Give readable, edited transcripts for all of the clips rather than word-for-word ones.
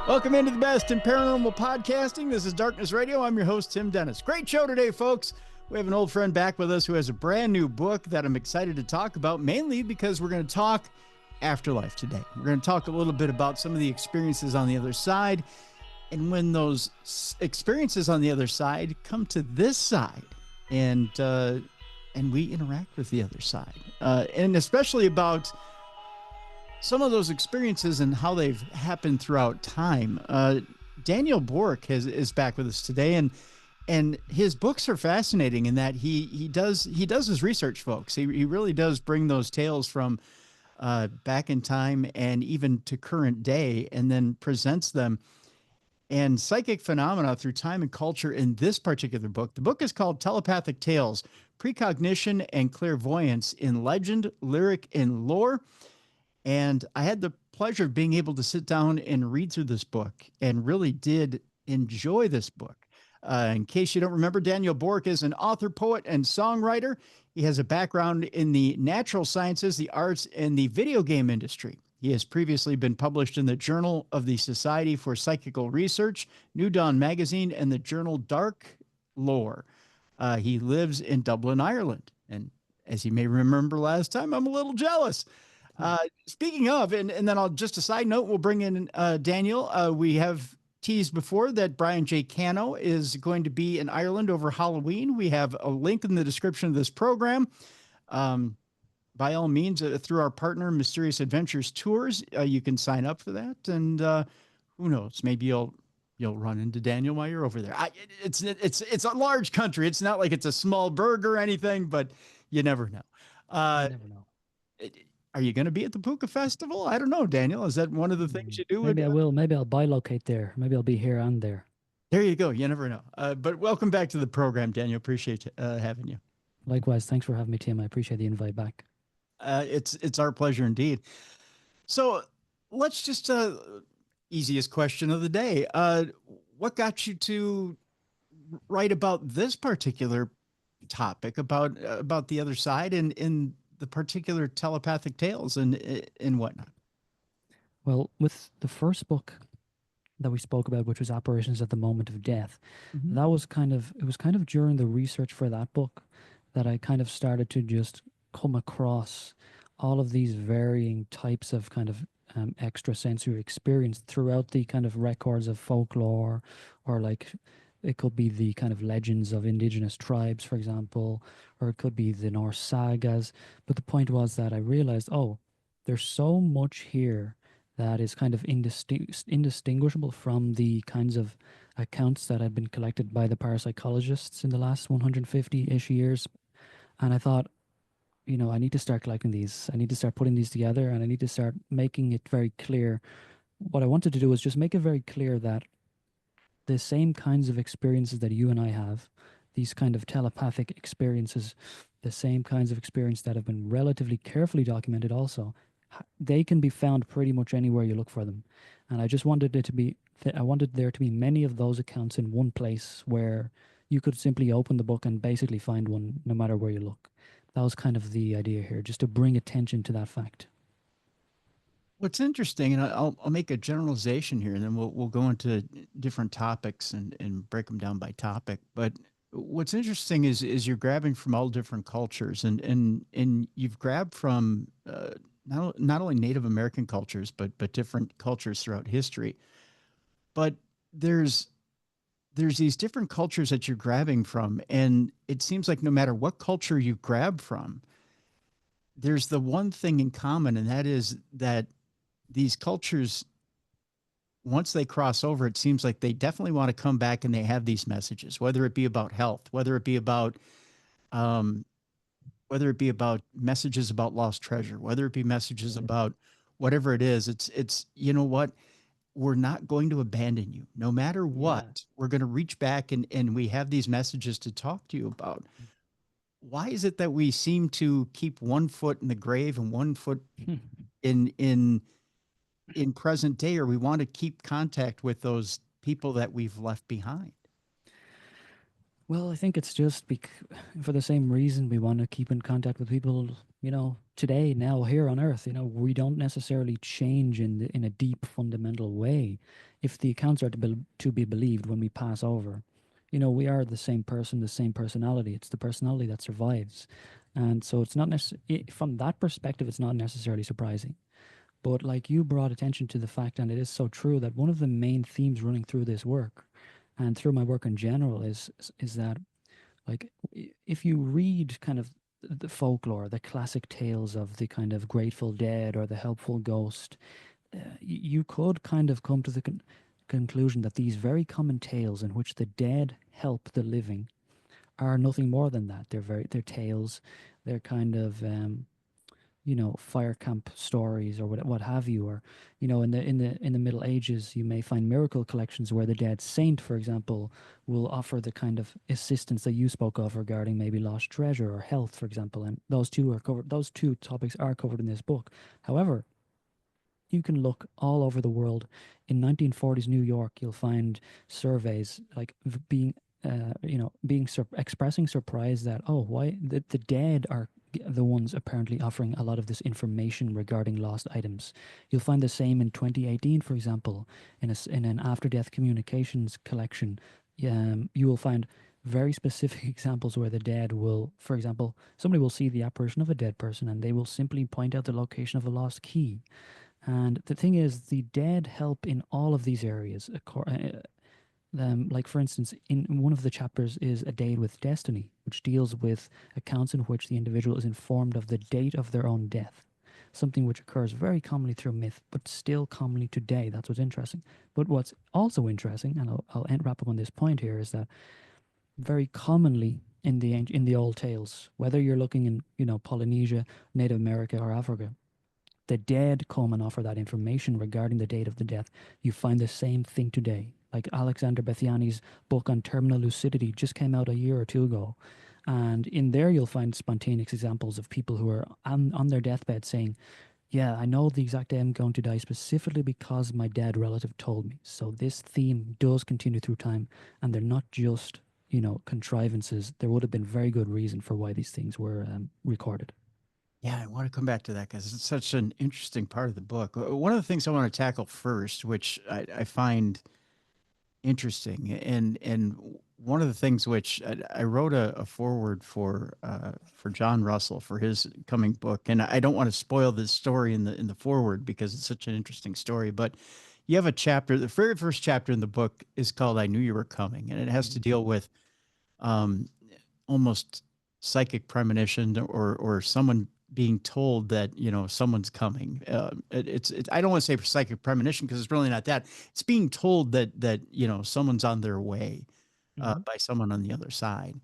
Welcome into the best in paranormal podcasting. This is Darkness Radio. I'm your host, Tim Dennis. Great show today, folks. We have an old friend back with us who has a brand new book that I'm excited to talk about, mainly because we're going to talk afterlife today. We're going to talk a little bit about some of the experiences on the other side, and when those experiences on the other side come to this side, and we interact with the other side, and especially about some of those experiences and how they've happened throughout time. Daniel Bourke is back with us today, and his books are fascinating in that he does his research, folks. He really does bring those tales from back in time and even to current day, and then presents them and psychic phenomena through time and culture in this particular book. The book is called Telepathic Tales, Precognition and Clairvoyance in Legend, Lyric, and Lore. And I had the pleasure of being able to sit down and read through this book, and really did enjoy this book. In case you don't remember, Daniel Bourke is an author, poet, and songwriter. He has a background in the natural sciences, the arts, and the video game industry. He has previously been published in the Journal of the Society for Psychical Research, New Dawn Magazine, and the journal Dark Lore. He lives in Dublin, Ireland. And as you may remember last time, I'm a little jealous. Speaking of, and then I'll just a side note, we'll bring in Daniel. We have teased before that Brian J. Cano is going to be in Ireland over Halloween. We have a link in the description of this program. By all means, through our partner, Mysterious Adventures Tours, you can sign up for that. And who knows, maybe you'll run into Daniel while you're over there. It's a large country. It's not like it's a small burg or anything, but you never know. You never know. Are you going to be at the Puka Festival? I don't know, Daniel. Is that one of the things you do? Maybe I will. Maybe I'll bilocate there. Maybe I'll be here and there. There you go. You never know. But welcome back to the program, Daniel. Appreciate having you. Likewise. Thanks for having me, Tim. I appreciate the invite back. It's our pleasure indeed. So let's just easiest question of the day. What got you to write about this particular topic about the other side and in the particular telepathic tales and whatnot? Well, with the first book that we spoke about, which was Apparitions at the Moment of Death, it was kind of during the research for that book that I kind of started to just come across all of these varying types of kind of extrasensory experience throughout the kind of records of folklore, or like it could be the kind of legends of indigenous tribes, for example, or it could be the Norse sagas. But the point was that I realized, there's so much here that is kind of indistinguishable from the kinds of accounts that had been collected by the parapsychologists in the last 150-ish years. And I thought, I need to start collecting these. I need to start putting these together, and I need to start making it very clear. What I wanted to do was just make it very clear that the same kinds of experiences that you and I have, these kind of telepathic experiences, the same kinds of experience that have been relatively carefully documented also, they can be found pretty much anywhere you look for them. And I just wanted I wanted there to be many of those accounts in one place where you could simply open the book and basically find one no matter where you look. That was kind of the idea here, just to bring attention to that fact. What's interesting, and I'll make a generalization here, and then we'll go into different topics and break them down by topic. But what's interesting is you're grabbing from all different cultures, and you've grabbed from not only Native American cultures, but different cultures throughout history. But there's these different cultures that you're grabbing from, and it seems like no matter what culture you grab from, there's the one thing in common, and that is that these cultures, once they cross over, it seems like they definitely want to come back and they have these messages, whether it be about health, whether it be about messages about lost treasure, whether it be messages about whatever it is. It's you know what? We're not going to abandon you. No matter what, we're going to reach back and we have these messages to talk to you about. Why is it that we seem to keep one foot in the grave and one foot in present day, or we want to keep contact with those people that we've left behind? Well, I think it's just for the same reason we want to keep in contact with people, today, now, here on Earth. We don't necessarily change in a deep, fundamental way. If the accounts are to be believed when we pass over, we are the same person, the same personality. It's the personality that survives. And so it's not necessarily, from that perspective, it's not necessarily surprising. But like you brought attention to the fact, and it is so true, that one of the main themes running through this work and through my work in general is that, like, if you read kind of the folklore, the classic tales of the kind of grateful dead or the helpful ghost, you could kind of come to the conclusion that these very common tales in which the dead help the living are nothing more than that. They're tales. They're kind of fire camp stories or what have you, or in the Middle Ages you may find miracle collections where the dead saint, for example, will offer the kind of assistance that you spoke of regarding maybe lost treasure or health, for example, and those two topics are covered in this book. However, you can look all over the world. In 1940s New York, you'll find surveys like expressing surprise that, oh, why the dead are the ones apparently offering a lot of this information regarding lost items. You'll find the same in 2018, for example, in an after death communications collection. You will find very specific examples where the dead will, for example, somebody will see the apparition of a dead person and they will simply point out the location of a lost key. And the thing is, the dead help in all of these areas. Like, for instance, in one of the chapters is A Day with Destiny, which deals with accounts in which the individual is informed of the date of their own death, something which occurs very commonly through myth, but still commonly today. That's what's interesting. But what's also interesting, and I'll wrap up on this point here, is that very commonly in the old tales, whether you're looking in Polynesia, Native America, or Africa, the dead come and offer that information regarding the date of the death. You find the same thing today. Like Alexander Bethiany's book on terminal lucidity just came out a year or two ago. And in there, you'll find spontaneous examples of people who are on their deathbed saying, yeah, I know the exact day I'm going to die specifically because my dead relative told me. So this theme does continue through time, and they're not just, contrivances. There would have been very good reason for why these things were recorded. Yeah, I want to come back to that because it's such an interesting part of the book. One of the things I want to tackle first, which I find interesting, and one of the things which I wrote a foreword for John Russell for his coming book, and I don't want to spoil this story in the foreword because it's such an interesting story. But you have a chapter. The very first chapter in the book is called "I Knew You Were Coming," and it has to deal with um, almost psychic premonition or someone being told that someone's coming. I don't want to say psychic premonition because it's really not that. It's being told that someone's on their way Mm-hmm. by someone on the other side.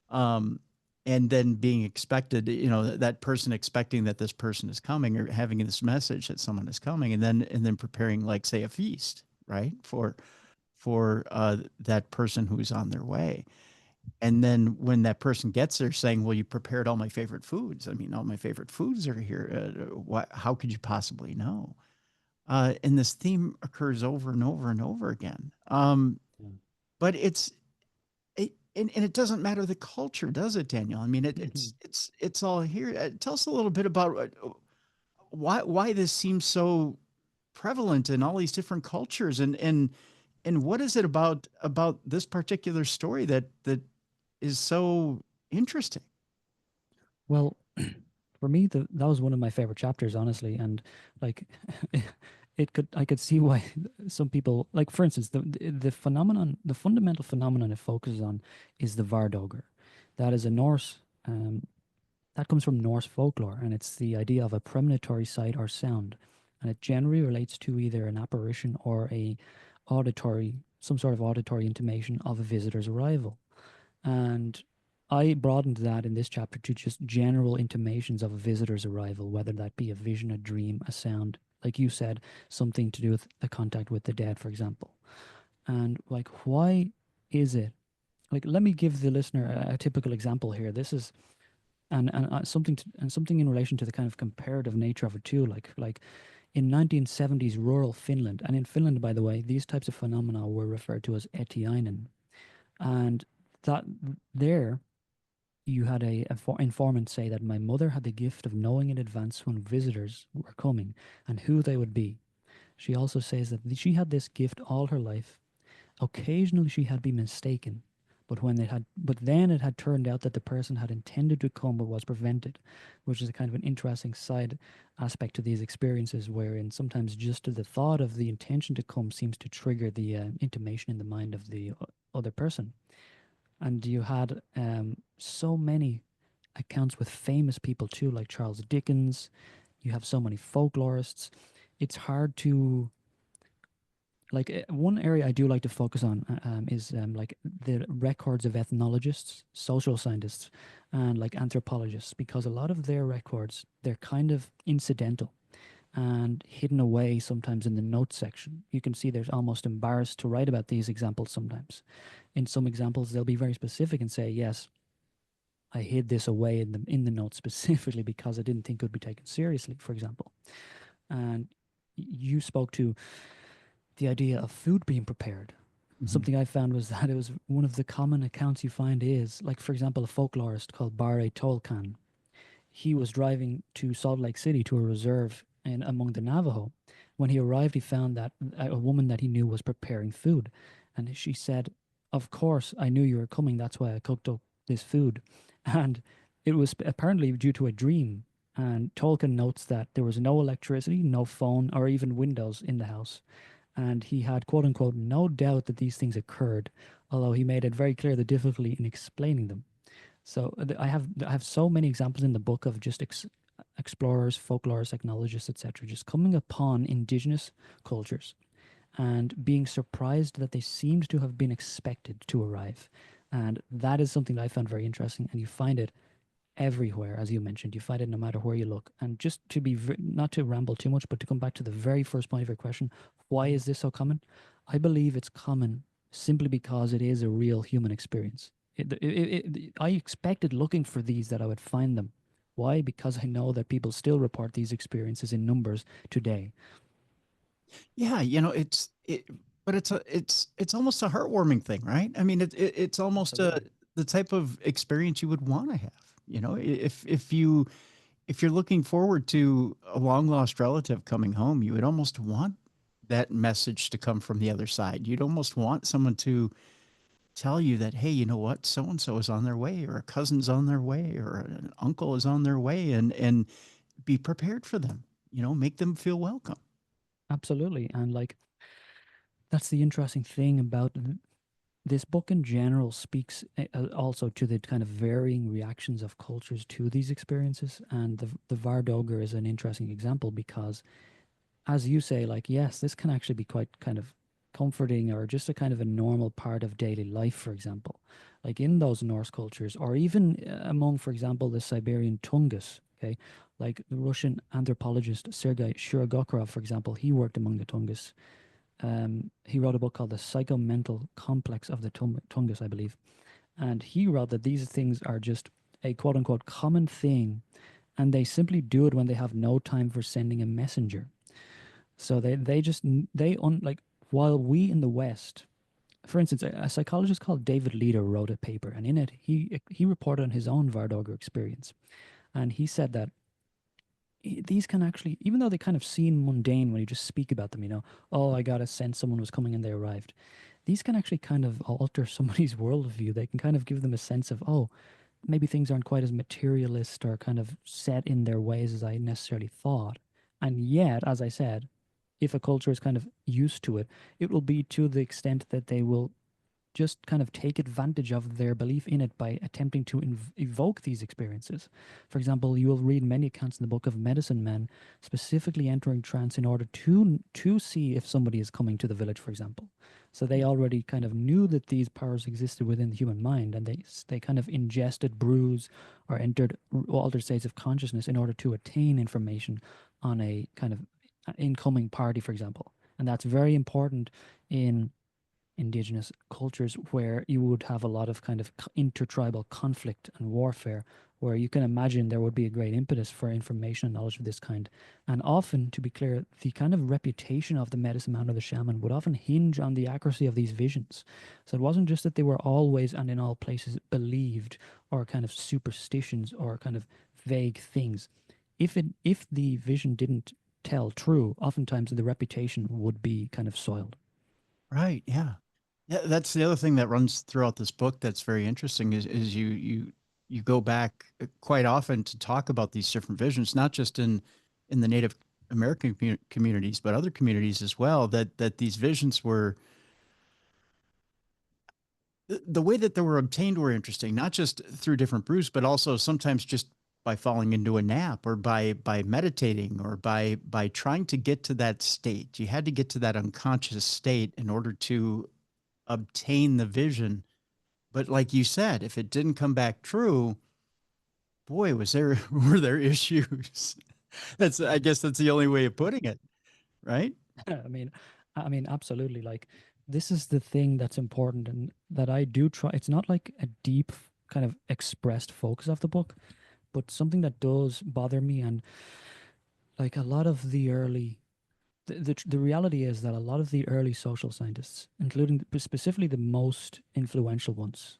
Um, and then being expected, that person expecting that this person is coming or having this message that someone is coming, and then preparing, like, say, a feast, right, for that person who's on their way. And then when that person gets there saying, well, you prepared all my favorite foods. I mean, all my favorite foods are here. How could you possibly know? And this theme occurs over and over and over again. But and it doesn't matter the culture, does it, Daniel? I mean, Mm-hmm. it's all here. Tell us a little bit about why this seems so prevalent in all these different cultures, and what is it about this particular story that is so interesting? Well, for me, that was one of my favorite chapters, honestly, and like, I could see why some people, like, for instance, the phenomenon, the fundamental phenomenon it focuses on is the Vardogr. That is a Norse. That comes from Norse folklore, and it's the idea of a premonitory sight or sound, and it generally relates to either an apparition or some sort of auditory intimation of a visitor's arrival. And I broadened that in this chapter to just general intimations of a visitor's arrival, whether that be a vision, a dream, a sound, like you said, something to do with a contact with the dead, for example. And like, why is it? Like, let me give the listener a typical example here. This is something in relation to the kind of comparative nature of it too. Like in 1970s rural Finland, and in Finland, by the way, these types of phenomena were referred to as etiainen, and that there you had informant say that my mother had the gift of knowing in advance when visitors were coming and who they would be. She also says that she had this gift all her life. Occasionally she had been mistaken, but then it had turned out that the person had intended to come but was prevented, which is a kind of an interesting side aspect to these experiences, wherein sometimes just the thought of the intention to come seems to trigger the intimation in the mind of the other person. And you had so many accounts with famous people too, like Charles Dickens. You have so many folklorists. It's hard to one area I do like to focus on is like the records of ethnologists, social scientists, and like anthropologists, because a lot of their records they're kind of incidental and hidden away sometimes in the notes section. You can see they're almost embarrassed to write about these examples sometimes. In some examples, they'll be very specific and say, "Yes, I hid this away in the notes specifically because I didn't think it would be taken seriously," for example. And you spoke to the idea of food being prepared. Something I found was that it was one of the common accounts you find is, like, for example, a folklorist called Barre Tolkan. He was driving to Salt Lake City to a reserve in among the Navajo. When he arrived, he found that a woman that he knew was preparing food. And she said, "Of course, I knew you were coming. That's why I cooked up this food." And it was apparently due to a dream. And Tolkien notes that there was no electricity, no phone, or even windows in the house. And he had, quote unquote, no doubt that these things occurred, although he made it very clear the difficulty in explaining them. So I have so many examples in the book of just explorers, folklorists, ethnologists, etc., just coming upon indigenous cultures and being surprised that they seemed to have been expected to arrive. And that is something that I found very interesting. And you find it everywhere, as you mentioned. You find it no matter where you look. And just to be not to ramble too much, but to come back to the very first point of your question, why is this so common? I believe it's common simply because it is a real human experience. I expected looking for these that I would find them. Why? Because I know that people still report these experiences in numbers today. Yeah, but it's almost a heartwarming thing, right? I mean, it's almost the type of experience you would want to have. If you're looking forward to a long lost relative coming home, you would almost want that message to come from the other side. You'd almost want someone to tell you that, hey, you know what, so and so is on their way, or a cousin's on their way, or an uncle is on their way, and be prepared for them. Make them feel welcome. Absolutely. And like, that's the interesting thing about this book in general speaks also to the kind of varying reactions of cultures to these experiences. And the Vardoger is an interesting example because, as you say, like, yes, this can actually be quite kind of comforting or just a kind of a normal part of daily life, for example. Like in those Norse cultures, or even among, for example, the Siberian Tungus, okay? Like the Russian anthropologist Sergei Shirogorov, for example, he worked among the Tungus. He wrote a book called The Psychomental Complex of the Tungus, I believe. And he wrote that these things are just a quote unquote common thing, and they simply do it when they have no time for sending a messenger. So like, while we in the West, for instance, a psychologist called David Leader wrote a paper, and in it he reported on his own Vardoger experience, and he said that these can actually, even though they kind of seem mundane when you just speak about them, oh, I got a sense someone was coming and they arrived. These can actually kind of alter somebody's worldview. They can kind of give them a sense of, oh, maybe things aren't quite as materialist or kind of set in their ways as I necessarily thought. And yet, as I said, if a culture is kind of used to it, it will be to the extent that they will just kind of take advantage of their belief in it by attempting to evoke these experiences. For example, you will read many accounts in the book of medicine men specifically entering trance in order to see if somebody is coming to the village, for example. So they already kind of knew that these powers existed within the human mind, and they kind of ingested brews or entered altered states of consciousness in order to attain information on a kind of incoming party, for example. And that's very important in indigenous cultures where you would have a lot of kind of intertribal conflict and warfare, where you can imagine there would be a great impetus for information and knowledge of this kind. And often, to be clear, the kind of reputation of the medicine man or the shaman would often hinge on the accuracy of these visions. So it wasn't just that they were always and in all places believed or kind of superstitions or kind of vague things. If the vision didn't tell true, oftentimes the reputation would be kind of soiled. Right. Yeah. Yeah. That's the other thing that runs throughout this book that's very interesting is you go back quite often to talk about these different visions, not just in the Native American communities, but other communities as well, that these visions were the way that they were obtained were interesting, not just through different brews, but also sometimes just by falling into a nap or by meditating or by trying to get to that state. You had to get to that unconscious state in order to obtain the vision. But like you said, if it didn't come back true, boy, was there were there issues. That's I guess that's the only way of putting it, right? I mean, absolutely. Like, this is the thing that's important, and that I do try. It's not like a deep kind of expressed focus of the book, but something that does bother me. And like a lot of the early, the reality is that a lot of the early social scientists, including specifically the most influential ones,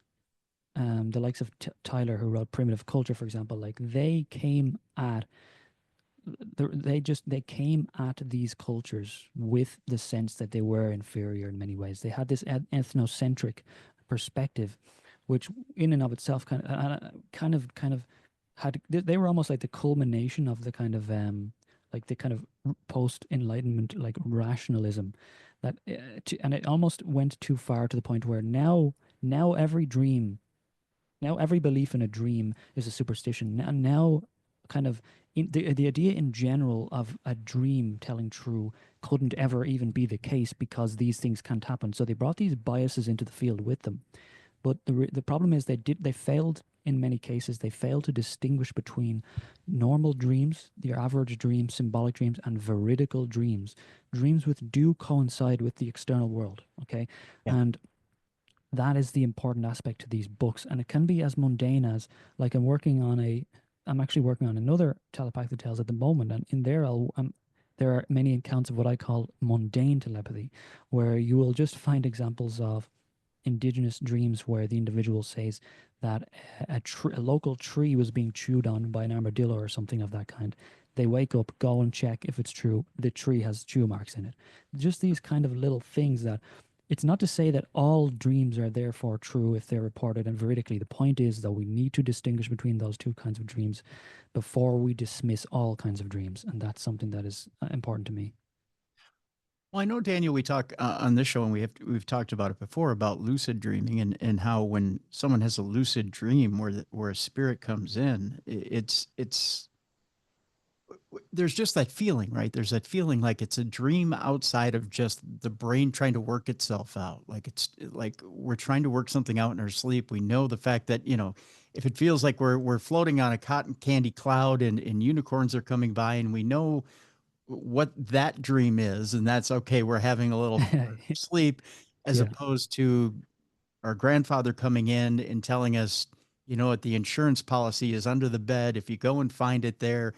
the likes of Tyler, who wrote Primitive Culture, for example, like they came at they came at these cultures with the sense that they were inferior in many ways. They had this ethnocentric perspective, which in and of itself kind of had they were almost like the culmination of the kind of like the kind of post enlightenment like rationalism that and it almost went too far to the point where now every dream, now every belief in a dream is a superstition. Now kind of the idea in general of a dream telling true couldn't ever even be the case because these things can't happen. So they brought these biases into the field with them. But the problem is they failed in many cases. They failed to distinguish between normal dreams, the average dream, symbolic dreams, and veridical dreams, dreams which do coincide with the external world. Okay, Yeah. and that is the important aspect to these books. And it can be as mundane as, like, I'm actually working on another telepathic tales at the moment, and in there there are many accounts of what I call mundane telepathy, where you will just find examples of indigenous dreams where the individual says that a local tree was being chewed on by an armadillo or something of that kind. They wake up, go and check if it's true. The tree has chew marks in it. Just these kind of little things that, it's not to say that all dreams are therefore true if they're reported and veridically. The point is that we need to distinguish between those two kinds of dreams before we dismiss all kinds of dreams. And that's something that is important to me. Well, I know, Daniel, we talk on this show, and we've talked about it before about lucid dreaming and how when someone has a lucid dream where a spirit comes in, it's there's just that feeling, right? There's that feeling like it's a dream outside of just the brain trying to work itself out. Like it's like we're trying to work something out in our sleep. We know the fact that, if it feels like we're floating on a cotton candy cloud and unicorns are coming by, and we know what that dream is, and that's okay. We're having a little fun in our sleep, as Yeah. opposed to our grandfather coming in and telling us, what the insurance policy is under the bed. If you go and find it there,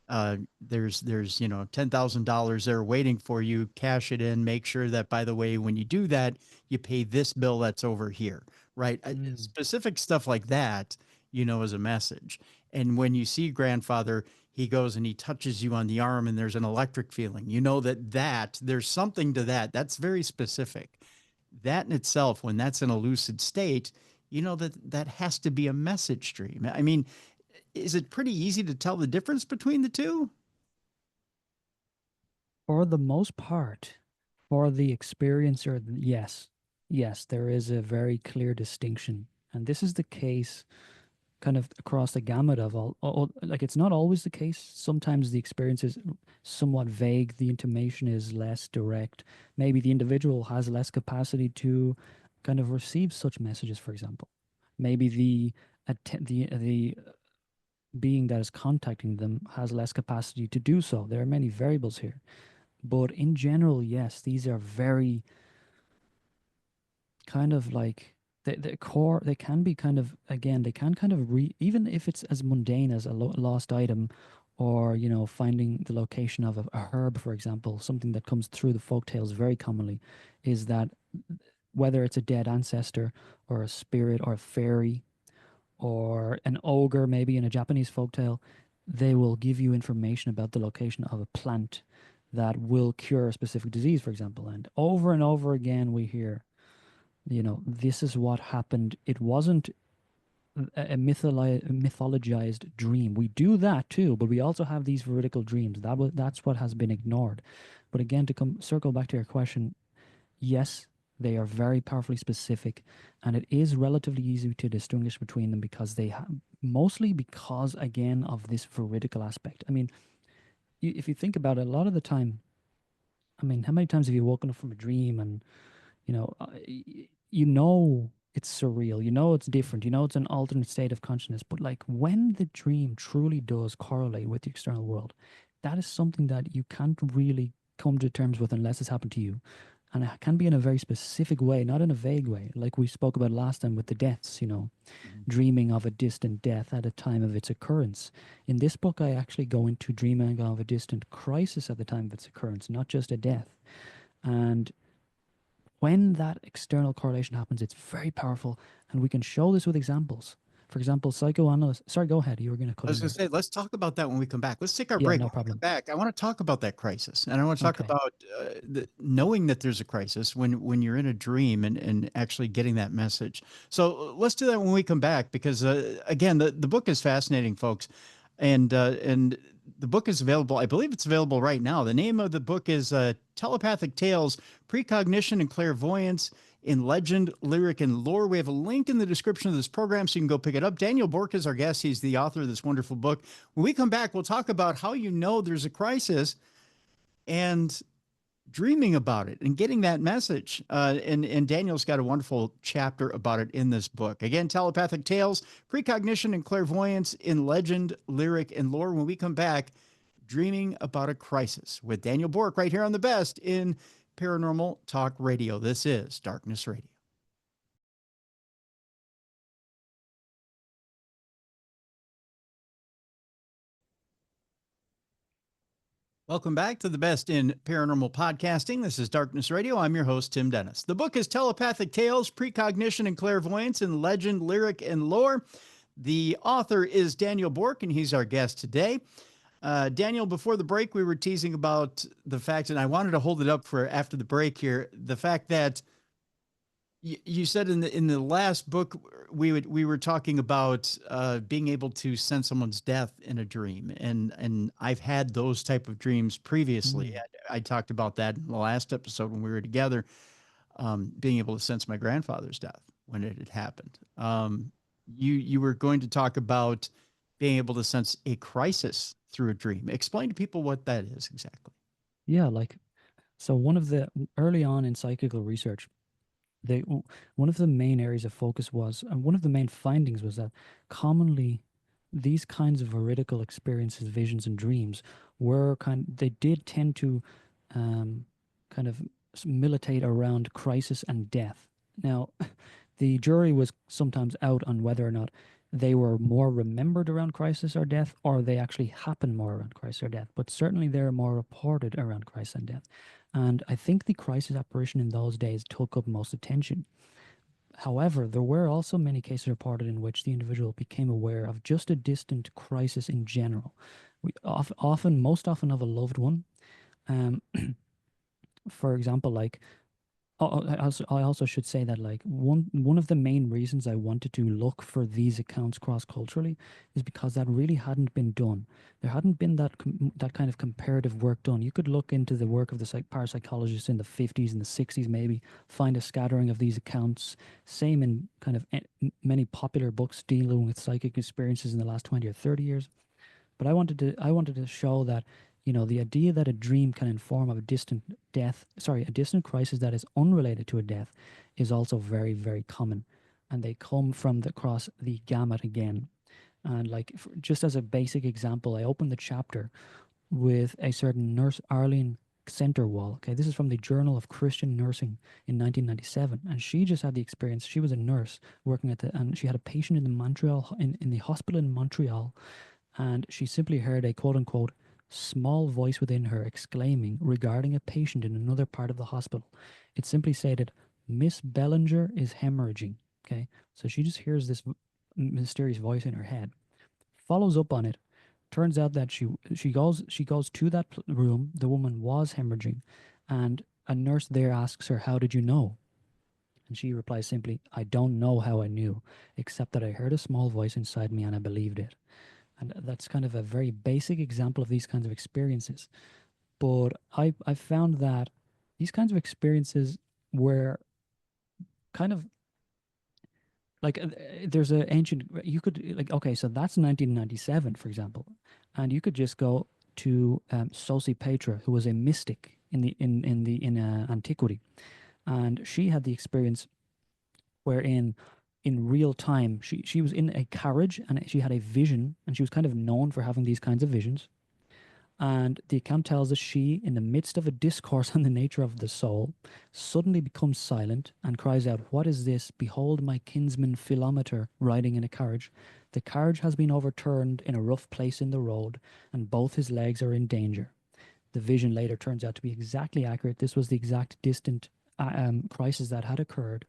there's $10,000 there waiting for you. Cash it in. Make sure that, by the way, when you do that, you pay this bill that's over here, right? Mm. Specific stuff like that, as a message. And when you see grandfather, he goes and he touches you on the arm, and there's an electric feeling. You know that there's something to that. That's very specific. That in itself, when that's in a lucid state, that has to be a message stream. I mean, is it pretty easy to tell the difference between the two? For the most part, for the experiencer, yes. Yes, there is a very clear distinction. And this is the case kind of across the gamut of all, like, it's not always the case. Sometimes the experience is somewhat vague, the intimation is less direct. Maybe the individual has less capacity to kind of receive such messages, for example. Maybe the being that is contacting them has less capacity to do so. There are many variables here. But in general, yes, these are very kind of like the core, they can be kind of, again, they can kind of even if it's as mundane as a lost item, or finding the location of a herb, for example. Something that comes through the folk tales very commonly is that whether it's a dead ancestor or a spirit or a fairy or an ogre, maybe in a Japanese folktale, they will give you information about the location of a plant that will cure a specific disease, for example. And over again, we hear, this is what happened. It wasn't a mythologized dream. We do that too, but we also have these veridical dreams. That's what has been ignored. But again, to circle back to your question, yes, they are very powerfully specific, and it is relatively easy to distinguish between them because mostly because, again, of this veridical aspect. I mean, if you think about it, a lot of the time, I mean, how many times have you woken up from a dream and you know, uh, you know it's surreal, it's different, it's an alternate state of consciousness, but like when the dream truly does correlate with the external world, that is something that you can't really come to terms with unless it's happened to you. And it can be in a very specific way, not in a vague way, like we spoke about last time with the deaths, dreaming of a distant death at a time of its occurrence. In this book, I actually go into dreaming of a distant crisis at the time of its occurrence, not just a death. And when that external correlation happens, it's very powerful, and we can show this with examples. For example, psychoanalysts. Sorry, go ahead. You were going to cut I was in going to there. say, let's talk about that when we come back. Let's take our Yeah, break. no When we come problem. back, I want to talk about that crisis, and I want to talk Okay. about knowing that there's a crisis when you're in a dream and actually getting that message. So let's do that when we come back, because again, the book is fascinating, folks, and the book is available. I believe it's available right now. The name of the book is Telepathic Tales: Precognition and Clairvoyance in Legend, Lyric, and Lore. We have a link in the description of this program so you can go pick it up. Daniel Bourke is our guest. He's the author of this wonderful book. When we come back, we'll talk about how you know there's a crisis and dreaming about it and getting that message. And Daniel's got a wonderful chapter about it in this book. Again, Telepathic Tales, Precognition and Clairvoyance in Legend, Lyric, and Lore. When we come back, Dreaming About a Crisis with Daniel Bourke right here on the best in Paranormal Talk Radio. This is Darkness Radio. Welcome back to the best in paranormal podcasting. This is Darkness Radio. I'm your host, Tim Dennis. The book is Telepathic Tales, Precognition and Clairvoyance in Legend, Lyric, and Lore. The author is Daniel Bourke, and he's our guest today. Daniel, before the break, we were teasing about the fact, and I wanted to hold it up for after the break here, the fact that you said in the last book we were talking about being able to sense someone's death in a dream, and I've had those type of dreams previously. I talked about that in the last episode when we were together, being able to sense my grandfather's death when it had happened. You were going to talk about being able to sense a crisis through a dream. Explain to people what that is exactly. Yeah, so one of the early on in psychical research, one of the main areas of focus was, and one of the main findings was that commonly these kinds of veridical experiences, visions, and dreams they did tend to kind of militate around crisis and death. Now, the jury was sometimes out on whether or not they were more remembered around crisis or death, or they actually happened more around crisis or death. But certainly they're more reported around crisis and death. And I think the crisis apparition in those days took up most attention. However, there were also many cases reported in which the individual became aware of just a distant crisis in general. Most often of a loved one. Um, for example, like I also should say that like one of the main reasons I wanted to look for these accounts cross culturally is because that really hadn't been done. There hadn't been that kind of comparative work done. You could look into the work of the parapsychologists in the 50s and the 60s, maybe find a scattering of these accounts. Same in kind of many popular books dealing with psychic experiences in the last 20 or 30 years. But I wanted to show that, the idea that a dream can inform of a distant crisis that is unrelated to a death is also very, very common. And they come from across the gamut again. And just as a basic example, I opened the chapter with a certain nurse, Arlene center wall. Okay, this is from the Journal of Christian Nursing in 1997, and she just had the experience. She was a nurse working at and she had a patient in the Montreal in the hospital in Montreal, and she simply heard a quote unquote small voice within her exclaiming regarding a patient in another part of the hospital. It simply stated, "Miss Bellinger is hemorrhaging." Okay, so she just hears this mysterious voice in her head, follows up on it. Turns out that she goes to that room. The woman was hemorrhaging, and a nurse there asks her, "How did you know?" And she replies simply, "I don't know how I knew, except that I heard a small voice inside me and I believed it." And that's kind of a very basic example of these kinds of experiences. But I found that these kinds of experiences were kind of like there's an ancient, you could like, okay, so that's 1997, for example, and you could just go to Sosipater, who was a mystic in antiquity, and she had the experience wherein in real time she was in a carriage and she had a vision, and she was kind of known for having these kinds of visions. And the account tells us she, in the midst of a discourse on the nature of the soul, suddenly becomes silent and cries out, "What is this? Behold my kinsman Philometer riding in a carriage. The carriage has been overturned in a rough place in the road, and both his legs are in danger." The vision later turns out to be exactly accurate. This was the exact distant crisis that had occurred.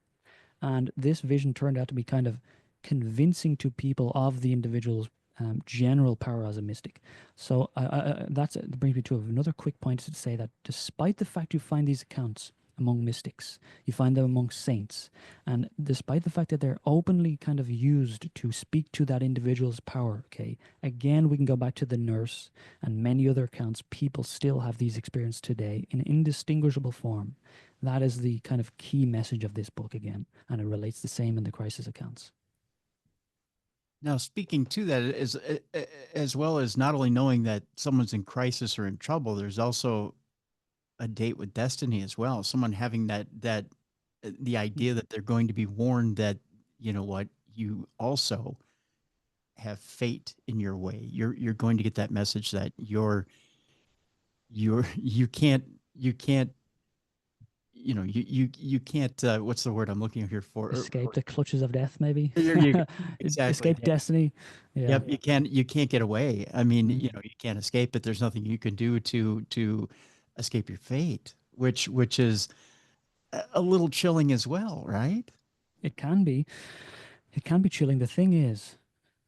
And this vision turned out to be kind of convincing to people of the individual's general power as a mystic. So that brings me to another quick point to say that despite the fact you find these accounts among mystics, you find them among saints, and despite the fact that they're openly kind of used to speak to that individual's power, okay, again, we can go back to the nurse and many other accounts. People still have these experiences today in indistinguishable form. That is the kind of key message of this book again, and it relates the same in the crisis accounts. Now, speaking to that, as well as not only knowing that someone's in crisis or in trouble, there's also a date with destiny as well. Someone having that the idea that they're going to be warned that, you know what, you also have fate in your way. You're going to get that message that you can't you can't what's the word I'm looking here for? Escape the clutches of death, maybe. There you go. Exactly. Escape destiny. Yeah. Yep, you can't get away. I mean, Mm. you can't escape it. There's nothing you can do to escape your fate, which is a little chilling as well, right? It can be. It can be chilling. The thing is,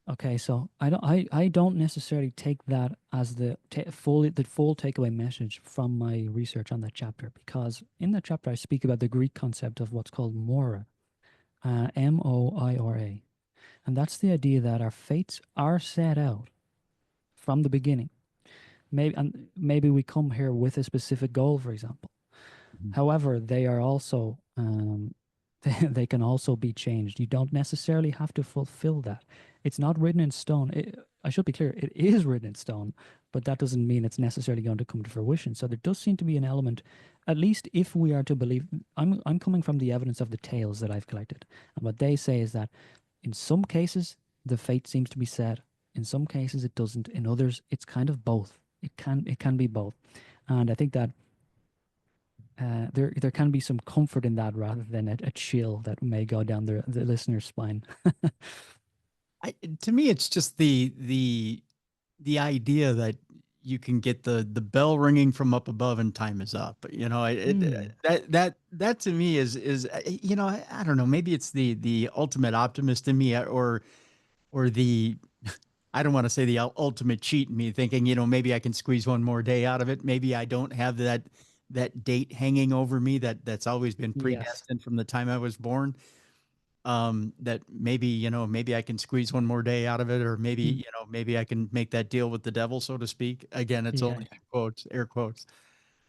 okay, so I don't necessarily take that as the full takeaway message from my research on that chapter, because in that chapter I speak about the Greek concept of what's called mora, Moira, and that's the idea that our fates are set out from the beginning. Maybe we come here with a specific goal, for example. Mhm. However, they are also they can also be changed. You don't necessarily have to fulfill that. It's not written in stone. I should be clear, it is written in stone, but that doesn't mean it's necessarily going to come to fruition. So there does seem to be an element, at least if we are to believe. I'm coming from the evidence of the tales that I've collected, and what they say is that in some cases the fate seems to be set. In some cases it doesn't. In others, it's kind of both. It can be both, and I think that there can be some comfort in that rather than a chill that may go down the listener's spine. To me, it's just the idea that you can get the bell ringing from up above and time is up. Mm, That to me is I don't know. Maybe it's the ultimate optimist in me, or the I don't want to say the ultimate cheat in me, thinking, maybe I can squeeze one more day out of it. Maybe I don't have that date hanging over me that's always been yes. predestined from the time I was born. That maybe I can squeeze one more day out of it, or maybe, Mm, maybe I can make that deal with the devil, so to speak. Again, it's yeah. only in quotes, air quotes.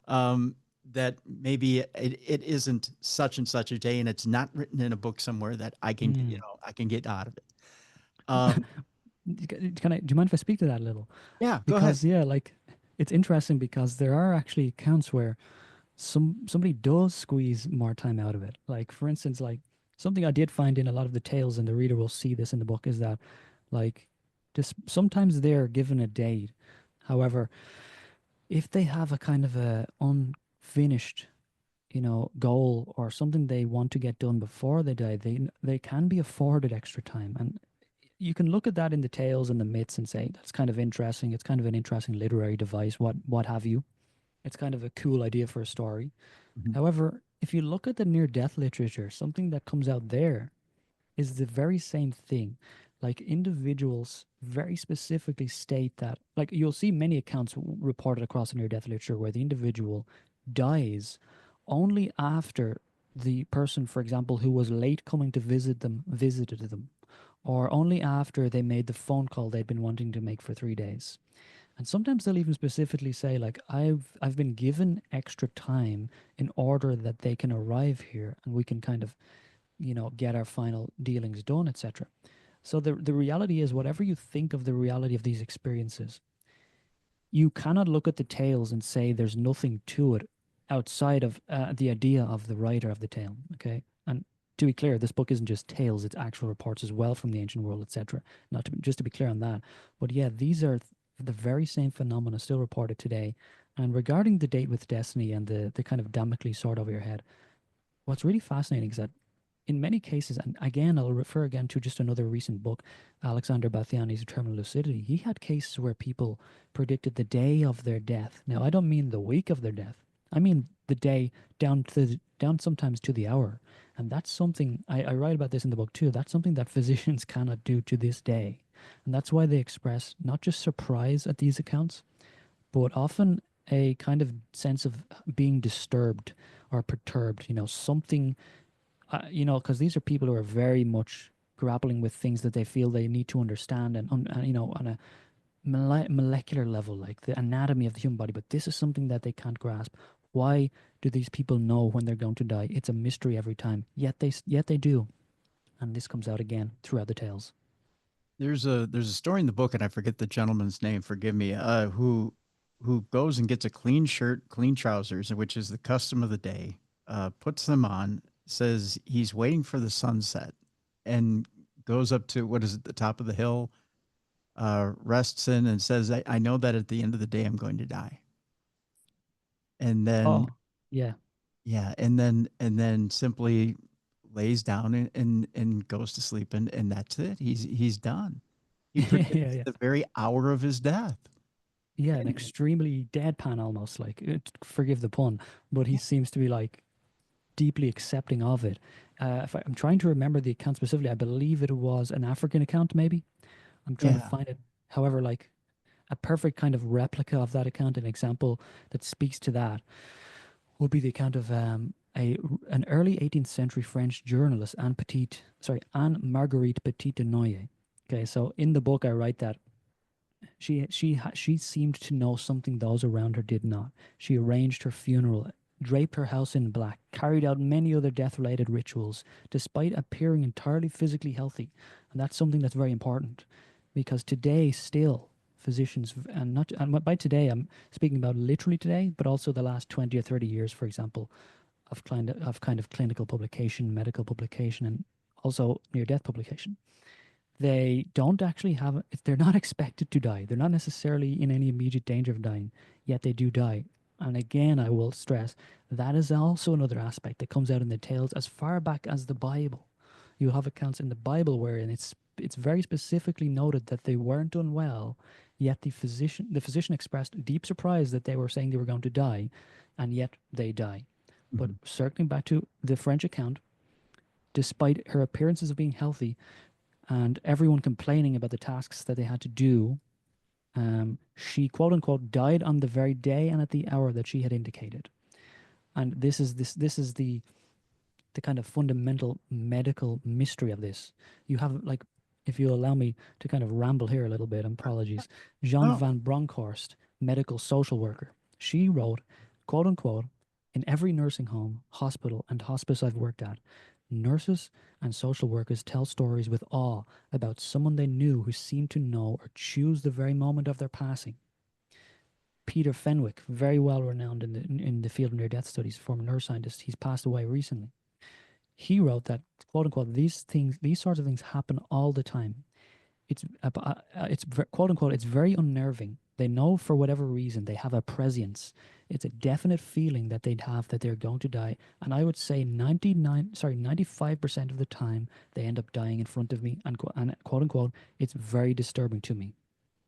Um, that maybe it isn't such and such a day, and it's not written in a book somewhere that Mm. I can get out of it. Um, Do you mind if I speak to that a little? yeah, go ahead. Because yeah, like it's interesting because there are actually accounts where somebody does squeeze more time out of it. Like for instance, like something I did find in a lot of the tales, and the reader will see this in the book, is that like just sometimes they're given a date. However, if they have a kind of a unfinished, goal or something they want to get done before they die, they can be afforded extra time. And you can look at that in the tales and the myths and say that's kind of interesting. It's kind of an interesting literary device, what have you. It's kind of a cool idea for a story. Mhm. However, if you look at the near death literature, something that comes out there is the very same thing. Like individuals very specifically state that, like you'll see many accounts reported across the near death literature where the individual dies only after the person, for example, who was late coming to visit them, visited them, or only after they made the phone call they'd been wanting to make for 3 days. And sometimes they'll even specifically say, like, I've been given extra time in order that they can arrive here and we can kind of, get our final dealings done, etc. So the reality is, whatever you think of the reality of these experiences, you cannot look at the tales and say there's nothing to it outside of the idea of the writer of the tale. Okay, and to be clear, this book isn't just tales; it's actual reports as well from the ancient world, etc. Not to, just to be clear on that, but yeah, these are the very same phenomena still reported today. And regarding the date with destiny and the kind of Damocles sword over your head, what's really fascinating is that in many cases, and again, I'll refer again to just another recent book, Alexander Bathiani's Eternal Lucidity. He had cases where people predicted the day of their death. Now, I don't mean the week of their death. I mean the day down sometimes to the hour. And that's something I write about this in the book too. That's something that physicians cannot do to this day. And that's why they express not just surprise at these accounts, but often a kind of sense of being disturbed or perturbed, something because these are people who are very much grappling with things that they feel they need to understand and on a molecular level, like the anatomy of the human body. But this is something that they can't grasp. Why do these people know when they're going to die? It's a mystery every time. Yet they do, and this comes out again throughout the tales. There's a story in the book, and I forget the gentleman's name. Forgive me. Who goes and gets a clean shirt, clean trousers, which is the custom of the day. Puts them on. Says he's waiting for the sunset, and goes up to what is it, the top of the hill. Rests in and says, I know that at the end of the day I'm going to die. And then Oh, yeah, yeah, and then simply lays down and goes to sleep, and that's it. He's done. He yeah, predicts yeah. the very hour of his death. Yeah, an And extremely deadpan almost, like, forgive the pun, but he seems to be like deeply accepting of it. If I'm trying to remember the account specifically, I believe it was an African account, maybe. I'm trying to yeah, find it. However, like a perfect kind of replica of that account, an example that speaks to that, would be the account of an early 18th century French journalist, Anne Marguerite Petit de Noyer. Okay, so in the book I write that she seemed to know something those around her did not. She arranged her funeral, draped her house in black, carried out many other death-related rituals, despite appearing entirely physically healthy. And that's something that's very important, because today still physicians, and by today I'm speaking about literally today, but also the last 20 or 30 years, for example, of kind of clinical publication, medical publication, and also near-death publication. They don't actually have, they're not expected to die. They're not necessarily in any immediate danger of dying, yet they do die. And again, I will stress that is also another aspect that comes out in the tales as far back as the Bible. You have accounts in the Bible wherein it's very specifically noted that they weren't unwell, yet the physician expressed deep surprise that they were saying they were going to die, and yet they die. But mhm, circling back to the French account, despite her appearances of being healthy, and everyone complaining about the tasks that they had to do, she quote unquote died on the very day and at the hour that she had indicated. And this is the kind of fundamental medical mystery of this. You have, like, if you allow me to kind of ramble here a little bit, apologies. Jean oh, van Bronckhorst, medical social worker, she wrote, quote unquote, in every nursing home, hospital, and hospice I've worked at, nurses and social workers tell stories with awe about someone they knew who seemed to know or choose the very moment of their passing. Peter Fenwick, very well renowned in the field of near death studies, former neuroscientist, he's passed away recently. He wrote that, quote unquote, these sorts of things happen all the time. It's quote unquote, it's very unnerving They know for whatever reason they have a prescience. It's a definite feeling that they'd have that they're going to die. And I would say 95% of the time they end up dying in front of me. And quote unquote, it's very disturbing to me.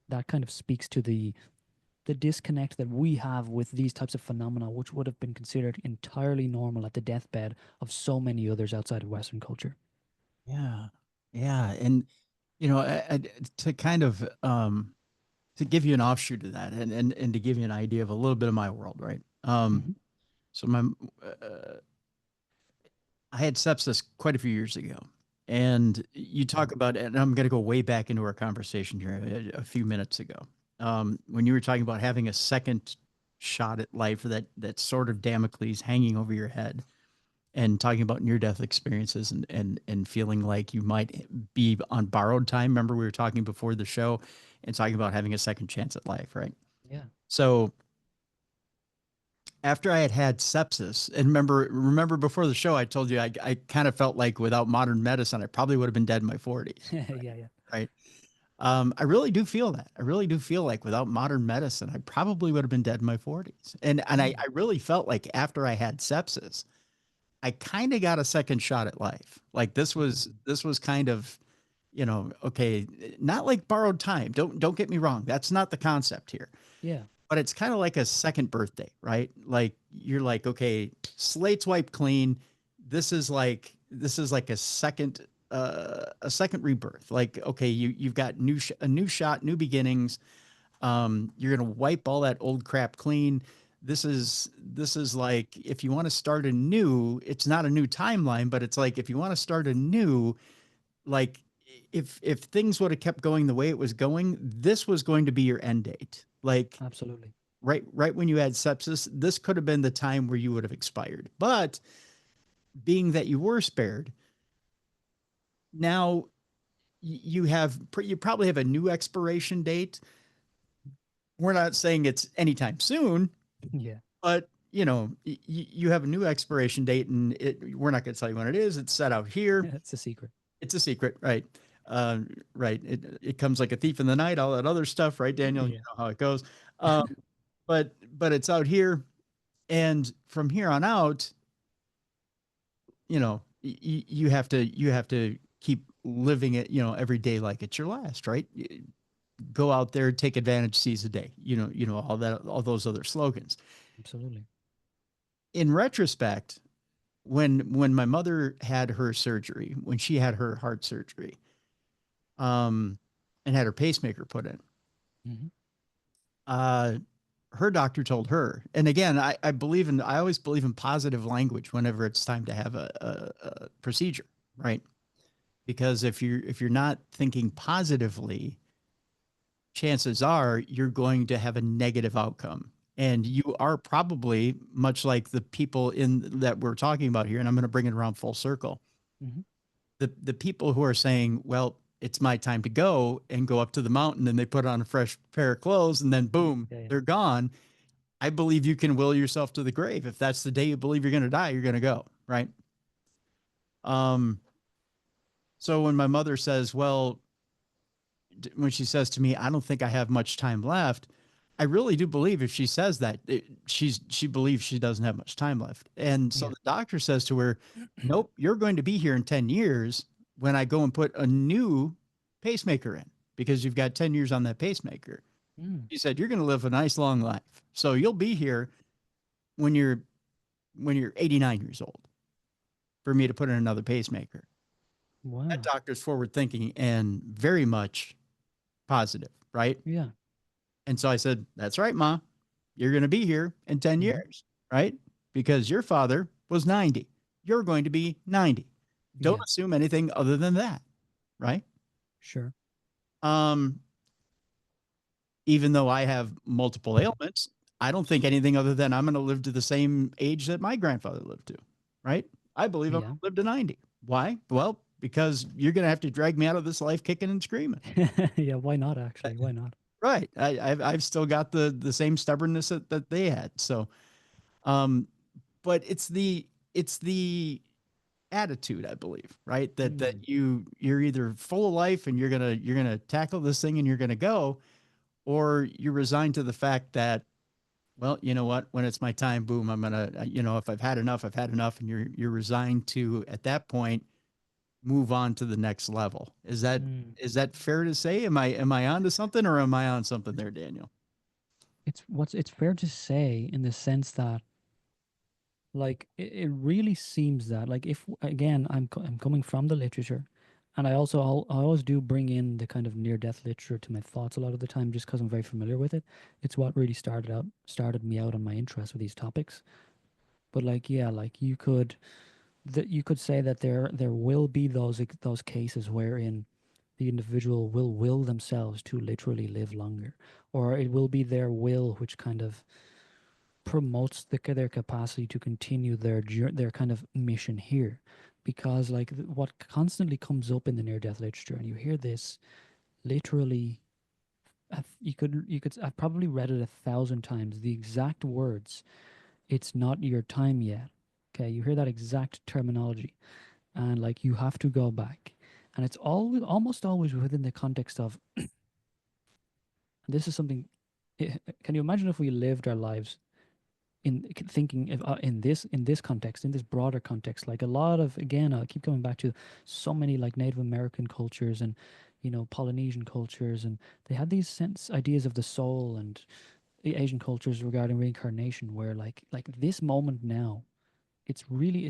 That kind of speaks to the disconnect that we have with these types of phenomena, which would have been considered entirely normal at the deathbed of so many others outside of Western culture. Yeah. Yeah. And, you know, to kind of, to give you an offshoot of that and to give you an idea of a little bit of my world, right? Hmm. So I had sepsis quite a few years ago. And you talk about, and I'm going to go way back into our conversation here a few minutes ago. When you were talking about having a second shot at life, or that sort of Damocles hanging over your head, and talking about near death experiences and feeling like you might be on borrowed time. Remember, we were talking before the show and talking about having a second chance at life, right? Yeah. So after I had sepsis, and remember before the show, I told you I kind of felt like without modern medicine, I probably would have been dead in my 40s. Yeah, yeah. Right. I really do feel that. I really do feel like without modern medicine, I probably would have been dead in my 40s. And I Mm. really felt like after I had sepsis, I kind of got a second shot at life. Like Mm. this was kind of, you know, okay, not like borrowed time. Don't get me wrong. That's not the concept here. Yeah. But it's kind of like a second birthday, right? Like you're like, okay, slate's wiped clean. This is like a second rebirth. Like, okay, you've got a new shot, new beginnings. You're gonna wipe all that old crap clean. This is like if you want to start anew, it's not a new timeline, but it's like if you want to start anew, like if things would have kept going the way it was going, this was going to be your end date. Like Absolutely. right when you had sepsis, this could have been the time where you would have expired. But being that you were spared, now you probably have a new expiration date. We're not saying it's anytime soon, Yeah. but you know, you have a new expiration date, and we're not going to tell you when it is. It's set out here. It's a secret. It's a secret, right? Right. It comes like a thief in the night. All that other stuff, right, Daniel? You Yeah. know how it goes. Um, but it's out here, and from here on out, you know, you have to keep living it, you know, every day like it's your last, right? Go out there, take advantage, seize the day. You know all those other slogans. Absolutely. In retrospect, when my mother had her surgery, when she had her heart surgery, um, and had her pacemaker put in, Hmm. uh, her doctor told her, and again, I always believe in positive language whenever it's time to have a procedure, right? Because if you're not thinking positively, chances are you're going to have a negative outcome. And you are probably much like the people in that we're talking about here, and I'm going to bring it around full circle. Hmm. The people who are saying, well, it's my time to go, and go up to the mountain, and they put on a fresh pair of clothes, and then boom, Yeah, yeah. they're gone. I believe you can will yourself to the grave. If that's the day you believe you're going to die, you're going to go, right? Um, so when my mother says, well, when she says to me, I don't think I have much time left, I really do believe if she says that, she believes she doesn't have much time left. And so Yeah. the doctor says to her, nope, you're going to be here in 10 years when I go and put a new pacemaker in, because you've got 10 years on that pacemaker. Mm. She said, you're going to live a nice long life. So you'll be here when you're 89 years old for me to put in another pacemaker. That Wow. doctor's forward thinking and very much positive, right? Yeah. And so I said, that's right, Ma. You're going to be here in 10 Hmm. years, right? Because your father was 90. You're going to be 90. Don't Yeah. assume anything other than that, right? Sure. Um, Even though I have multiple ailments, I don't think anything other than I'm going to live to the same age that my grandfather lived to, right? I believe I'm going Yeah. to live to 90. Why? Well, because you're going to have to drag me out of this life kicking and screaming. Yeah. Why not? Actually, why not? Right. I've still got the same stubbornness that they had. So, um, but it's the attitude, I believe, right? That Mm. you're either full of life and you're gonna tackle this thing and you're gonna go, or you're resigned to the fact that, well, you know what, when it's my time, boom, I'm gonna, if I've had enough, I've had enough, and you're resigned to at that point move on to the next level. Mm. Is that fair to say? Am I onto something, or am I on something there, Daniel? It's fair to say in the sense that like it really seems that like if again I'm coming from the literature, and I always do bring in the kind of near death literature to my thoughts a lot of the time just because I'm very familiar with it. It's what really started me out on my interest with these topics. But like yeah, like you could say that there will be those cases wherein the individual will themselves to literally live longer, or it will be their will which kind of promotes their capacity to continue their kind of mission here, because like what constantly comes up in the near death literature, and you hear this literally, I've probably read it 1,000 times, the exact words, "It's not your time yet." Okay, you hear that exact terminology, and like you have to go back, and it's almost always within the context of this is something. Can you imagine if we lived our lives in thinking in this context, in this broader context, like a lot of, again, I keep coming back to so many like Native American cultures and Polynesian cultures, and they had these sense ideas of the soul, and the Asian cultures regarding reincarnation, where like this moment now, it's really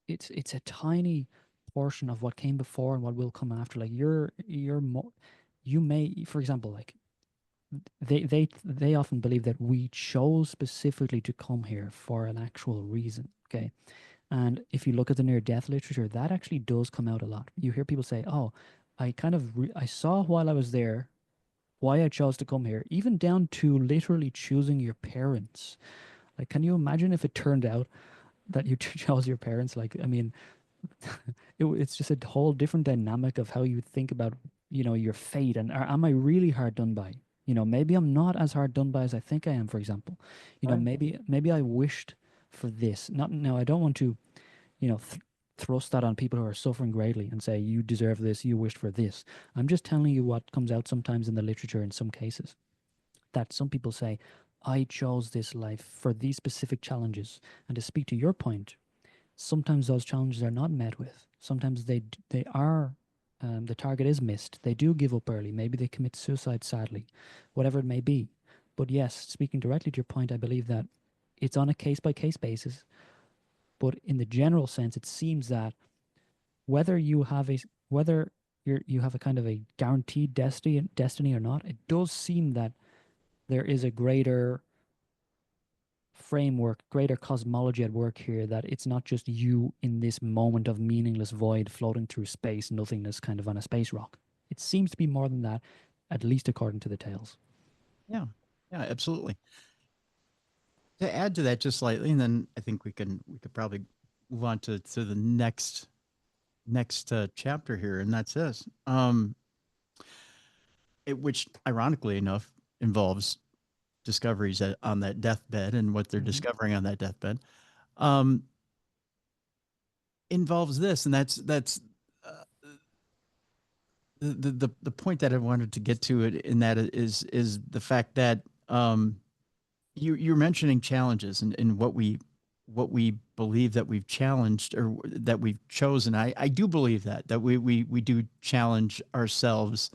it's a tiny portion of what came before and what will come after. Like you may, for example, like they often believe that we chose specifically to come here for an actual reason. Okay, and if you look at the near death literature, that actually does come out a lot. You hear people say, "Oh, I kind of I saw while I was there why I chose to come here," even down to literally choosing your parents. Like, can you imagine if it turned out that you chose your parents? Like, I mean, it's just a whole different dynamic of how you think about your fate, and am I really hard done by? Maybe I'm not as hard done by as I think I am, for example. Right. Maybe I wished for this. Not now, I don't want to thrust that on people who are suffering greatly and say you deserve this, you wished for this. I'm just telling you what comes out sometimes in the literature in some cases, that some people say, I chose this life for these specific challenges. And to speak to your point, sometimes those challenges are not met with. Sometimes they are, the target is missed. They do give up early. Maybe they commit suicide, sadly, whatever it may be. But yes, speaking directly to your point, I believe that it's on a case by case basis. But in the general sense, it seems that whether you have a whether you have a kind of a guaranteed destiny or not, it does seem that there is a greater framework, greater cosmology at work here, that it's not just you in this moment of meaningless void floating through space, nothingness, kind of on a space rock. It seems to be more than that, at least according to the tales. Yeah. Yeah, absolutely. To add to that just slightly, and then I think we could probably move on to the next chapter here, and that's this. Which ironically enough involves discoveries on that deathbed and what they're Mm-hmm. discovering on that deathbed. Um, involves this, and that's uh, the point that I wanted to get to it in that is the fact that you're mentioning challenges and what we believe that we've challenged or that we've chosen. I do believe that we do challenge ourselves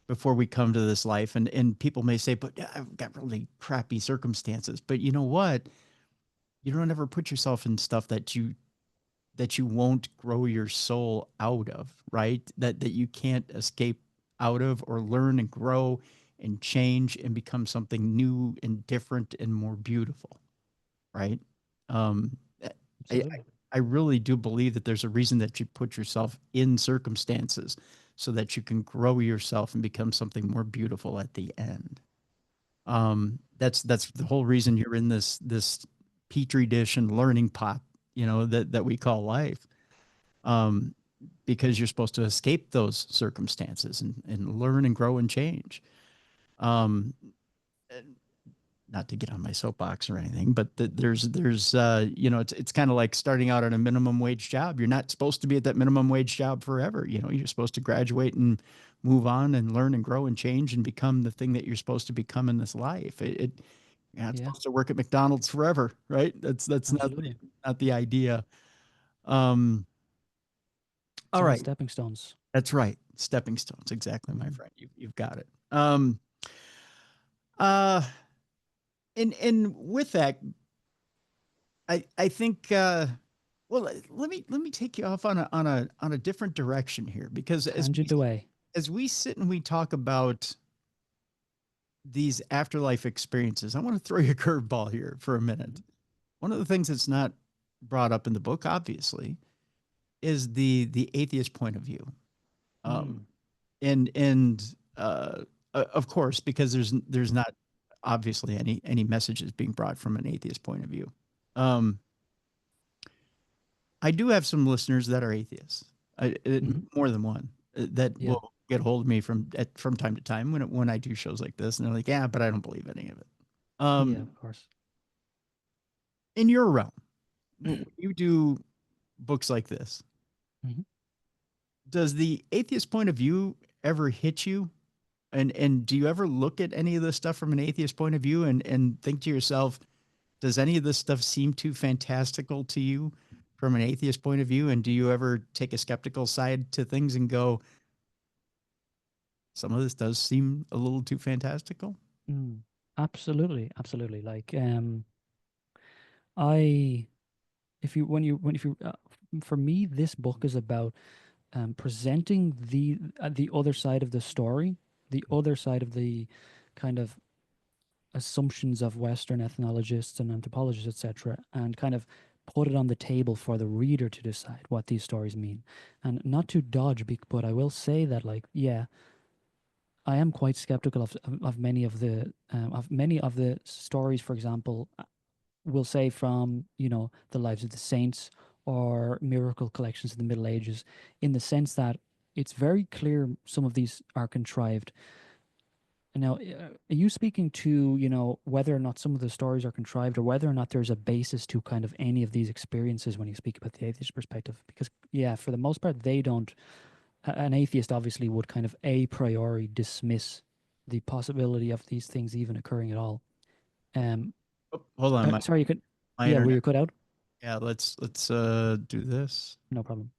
before we come to this life, and people may say, but I've got really crappy circumstances. But you know what? You don't ever put yourself in stuff that you won't grow your soul out of, right? That you can't escape out of, or learn and grow and change and become something new and different and more beautiful, right? Um, I, I Absolutely. I really do believe that there's a reason that you put yourself in circumstances so that you can grow yourself and become something more beautiful at the end. That's the whole reason you're in this petri dish and learning pot, that we call life. Um, because you're supposed to escape those circumstances and learn and grow and change. Um, not to get on my soapbox or anything, but it's kind of like starting out at a minimum wage job. You're not supposed to be at that minimum wage job forever. You're supposed to graduate and move on and learn and grow and change and become the thing that you're supposed to become in this life. You're not Yeah, supposed to work at McDonald's forever, right? That's absolutely. not the idea. Um, It's all about right, stepping stones. that's right. Stepping stones, exactly, my Mhm. friend. You've got it. Uh, and with that, I think well, let me take you off on a different direction here, because Tangent away. as we sit and we talk about these afterlife experiences, I want to throw you a curveball here for a minute. Mhm. One of the things that's not brought up in the book, obviously, is the atheist point of view. Um, Mm. and of course, because there's not obviously any messages being brought from an atheist point of view. Um, I do have some listeners that are atheists, Mhm. more than one, that Yeah. will get a hold of me from time to time when I do shows like this, and they're like, "Yeah, but I don't believe any of it." Yeah, Um, of course. in your realm, when you do books like this, Mhm. does the atheist point of view ever hit you? And do you ever look at any of this stuff from an atheist point of view and think to yourself, does any of this stuff seem too fantastical to you from an atheist point of view? And do you ever take a skeptical side to things and go, some of this does seem a little too fantastical? Mm. Absolutely, absolutely. Like, I, if you, when, if you, for me, this book is about presenting the other side of the story, the other side of the kind of assumptions of Western ethnologists and anthropologists, etc., and kind of put it on the table for the reader to decide what these stories mean. And not to dodge, but I will say that, like, yeah, I am quite skeptical of many of the stories. For example, we'll say from the lives of the saints or miracle collections of the Middle Ages, in the sense that it's very clear some of these are contrived. Now, are you speaking to, whether or not some of the stories are contrived, or whether or not there's a basis to kind of any of these experiences when you speak about the atheist perspective? Because, yeah, for the most part, they don't. An atheist obviously would kind of a priori dismiss the possibility of these things even occurring at all. Um, Oh, hold on, sorry, you could. my Yeah, were internet. you cut out? Yeah, let's do this. No problem.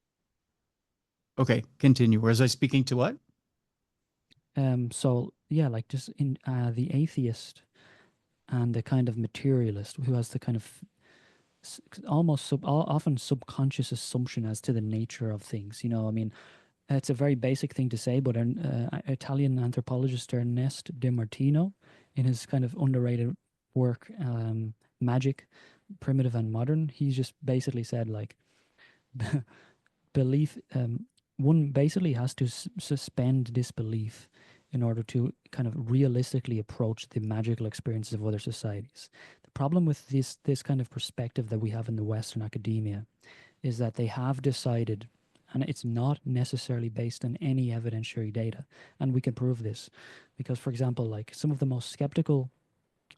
Okay, continue. Was I speaking to what? So yeah, like just in the atheist and the kind of materialist who has the kind of almost often subconscious assumption as to the nature of things. I mean, it's a very basic thing to say, but an Italian anthropologist Ernest De Martino, in his kind of underrated work, Magic, Primitive and Modern, he's just basically said, like, belief, one basically has to suspend disbelief in order to kind of realistically approach the magical experiences of other societies. The problem with this kind of perspective that we have in the Western academia is that they have decided, and it's not necessarily based on any evidentiary data, and we can prove this because, for example, like some of the most skeptical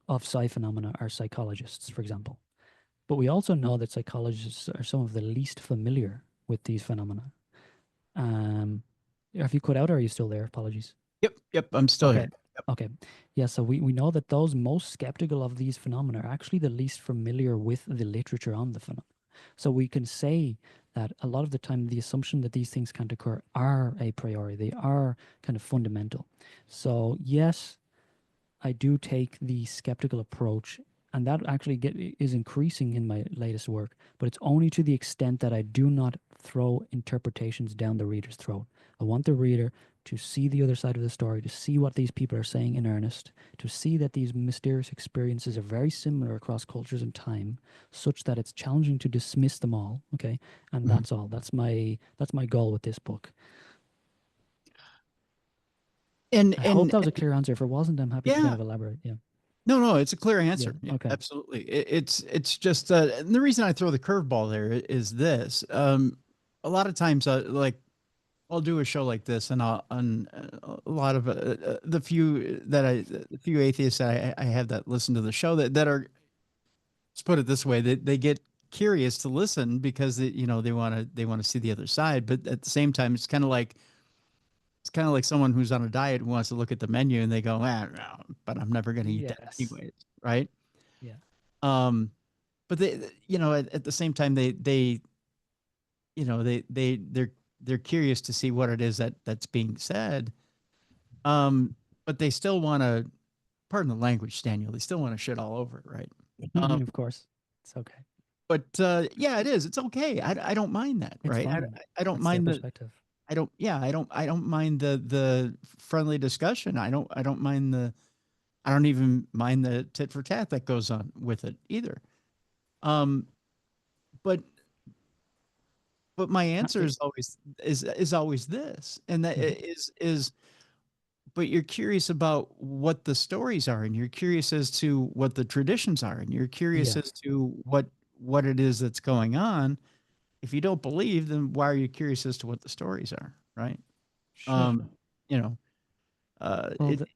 of psi phenomena are psychologists, for example. But we also know that psychologists are some of the least familiar with these phenomena. um, have you cut out or are you still there? Apologies. Yep, I'm still here. Okay. Okay. Yeah, so we know that those most skeptical of these phenomena are actually the least familiar with the literature on the phenomena. So we can say that a lot of the time the assumption that these things can't occur are a priori. They are kind of fundamental. So yes, I do take the skeptical approach, and that actually is increasing in my latest work, but it's only to the extent that I do not throw interpretations down the reader's throat. I want the reader to see the other side of the story, to see what these people are saying in earnest, to see that these mysterious experiences are very similar across cultures and time, such that it's challenging to dismiss them all. Okay, and Mhm. that's all. That's my goal with this book. And I hope and that was a clear answer. If it wasn't, I'm happy to kind yeah, of elaborate. Yeah. no, it's a clear Yeah. answer. Yeah, Okay. absolutely. It's just and the reason I throw the curveball there is this. A lot of times, like I'll do a show like this, and I'll on a lot of the few atheists that I have that listen to the show that are, let's put it this way, they get curious to listen because they want to see the other side, but at the same time, it's kind of like It's kind of like someone who's on a diet who wants to look at the menu and they go, ah, no, but I'm never going to eat that Yes. anyways, right? Yeah. Um, but at the same time, they're curious to see what it is that's being said. But they still want to, pardon the language, Daniel, they still want to shit all over it, right? Um, Of course. It's okay. but yeah, it is. It's okay. I don't mind that, It's right? fine. I don't It's their mind perspective. I don't mind the friendly discussion. I don't mind I don't even mind the tit for tat that goes on with it either. Um, but my answer is always this, and that Mhm. is but you're curious about what the stories are, and you're curious as to what the traditions are, and you're curious Yeah. as to what it is that's going on. If you don't believe, then why are you curious as to what the stories are, right? Sure. Um, you know, Well, it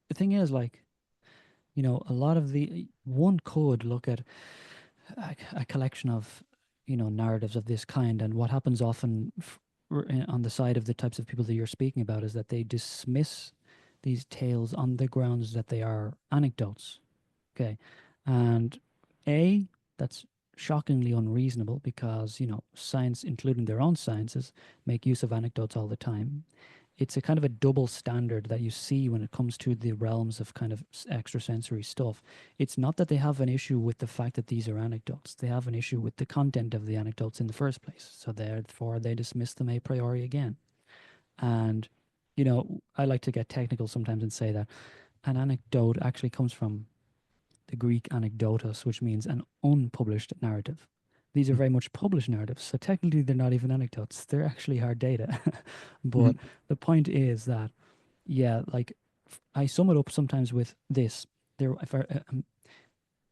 the thing is, like, a lot of one could look at a collection of, narratives of this kind, and what happens often on the side of the types of people that you're speaking about is that they dismiss these tales on the grounds that they are anecdotes. Okay. And that's shockingly unreasonable because, science, including their own sciences, make use of anecdotes all the time. It's a kind of a double standard that you see when it comes to the realms of kind of extrasensory stuff. It's not that they have an issue with the fact that these are anecdotes. They have an issue with the content of the anecdotes in the first place. So therefore they dismiss them a priori again. And, I like to get technical sometimes and say that an anecdote actually comes from the Greek anecdotos, which means an unpublished narrative. These are very much published narratives, so technically they're not even anecdotes. They're actually hard data. But the point is that, yeah, like I sum it up sometimes with this. There, if I,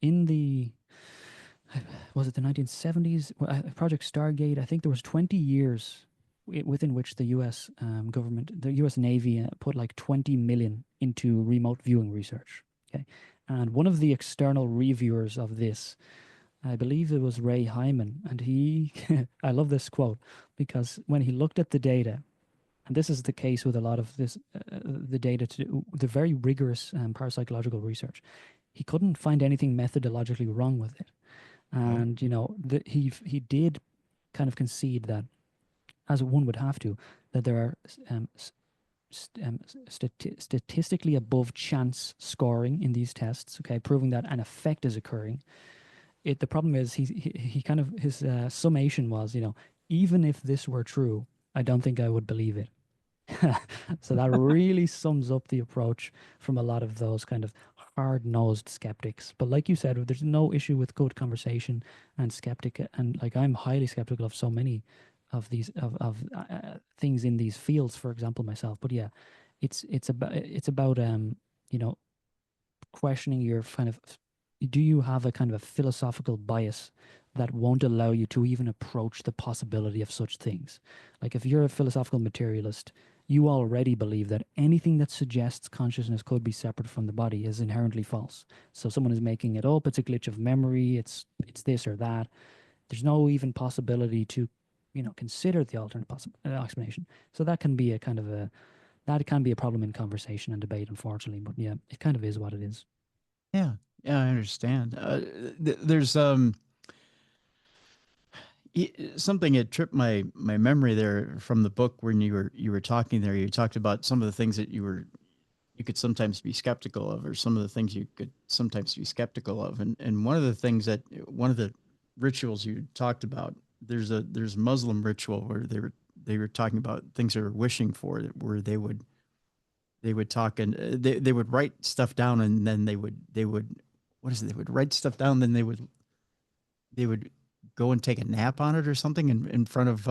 in the was it the 1970s, Project Stargate? I think there was 20 years within which the U.S. Government, the U.S. Navy, put like 20 million into remote viewing research. Okay, and one of the external reviewers of this, I believe it was Ray Hyman, and he, I love this quote because when he looked at the data, and this is the case with a lot of this, the data to do, the very rigorous parapsychological research, he couldn't find anything methodologically wrong with it. Oh, And he did kind of concede that, as one would have to, that there are statistically above chance scoring in these tests. Okay, proving that an effect is occurring. The problem is he kind of his summation was, even if this were true, I don't think I would believe it. So that really sums up the approach from a lot of those kind of hard-nosed skeptics. But like you said, there's no issue with good conversation and skeptic, and like I'm highly skeptical of so many of these things in these fields, for example, myself. But yeah, it's about you know questioning your kind of, do you have a kind of a philosophical bias that won't allow you to even approach the possibility of such things? Like if you're a philosophical materialist, you already believe that anything that suggests consciousness could be separate from the body is inherently false. So someone is making it up, it's a glitch of memory, it's this or that. There's no even possibility to, consider the alternate explanation. So that can be a kind of a that can be a problem in conversation and debate, unfortunately. But yeah, it kind of is what it is. yeah, yeah, I understand. There's something that tripped my memory there from the book when you were talking there. You talked about some of the things that you could sometimes be skeptical of, or some of the things you could sometimes be skeptical of. And one of the rituals you talked about, there's Muslim ritual where they were talking about things they were wishing for, where they would talk, and they would write stuff down, and then they would what is it? They would write stuff down, then they would go and take a nap on it or something in front of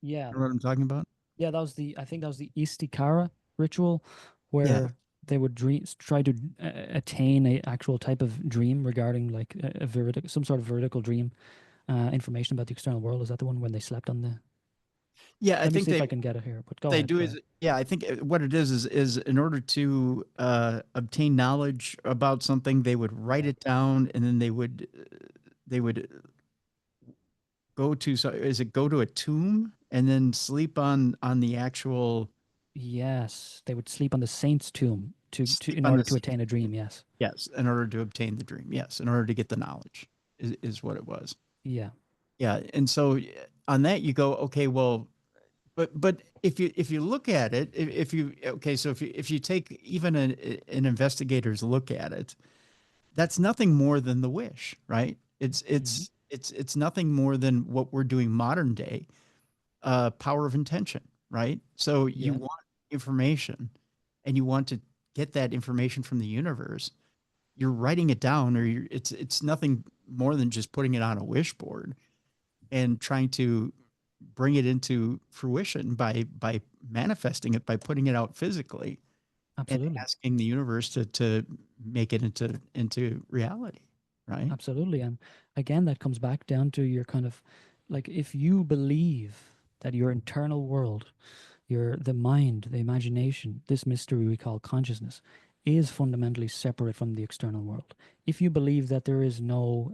Yeah, you know what I'm talking about? yeah, I think that was the Istikara ritual, Yeah. where they would try to attain a actual type of dream regarding like a veridical, some sort of veridical dream, information about the external world. Is that the one when they slept on the? Yeah, I Let me think see if I can get it here. But go they ahead. do Go is ahead. yeah, I think what it is in order to obtain knowledge about something, they would write Yeah. it down, and then they would go to, so is it go to a tomb and then sleep on the actual Yes, they would sleep on the saint's tomb to sleep in on order the to attain a dream. Yes. yes, in order to obtain the dream. Yes, in order to get the knowledge is what it was. Yeah. Yeah, and so on that you go, okay, well, but if you look at it, if you okay, so if you take even an investigator's look at it, that's nothing more than the wish, right? Hmm. It's nothing more than what we're doing modern day, power of intention, right? So you Yeah. want information, and you want to get that information from the universe. You're writing it down, or it's nothing more than just putting it on a wish board and trying to bring it into fruition by manifesting it, by putting it out physically and Absolutely. asking the universe to make it into reality, right? Absolutely. And again, that comes back down to your kind of like if you believe that your internal world, the mind, the imagination, this mystery we call consciousness, is fundamentally separate from the external world. If you believe that there is no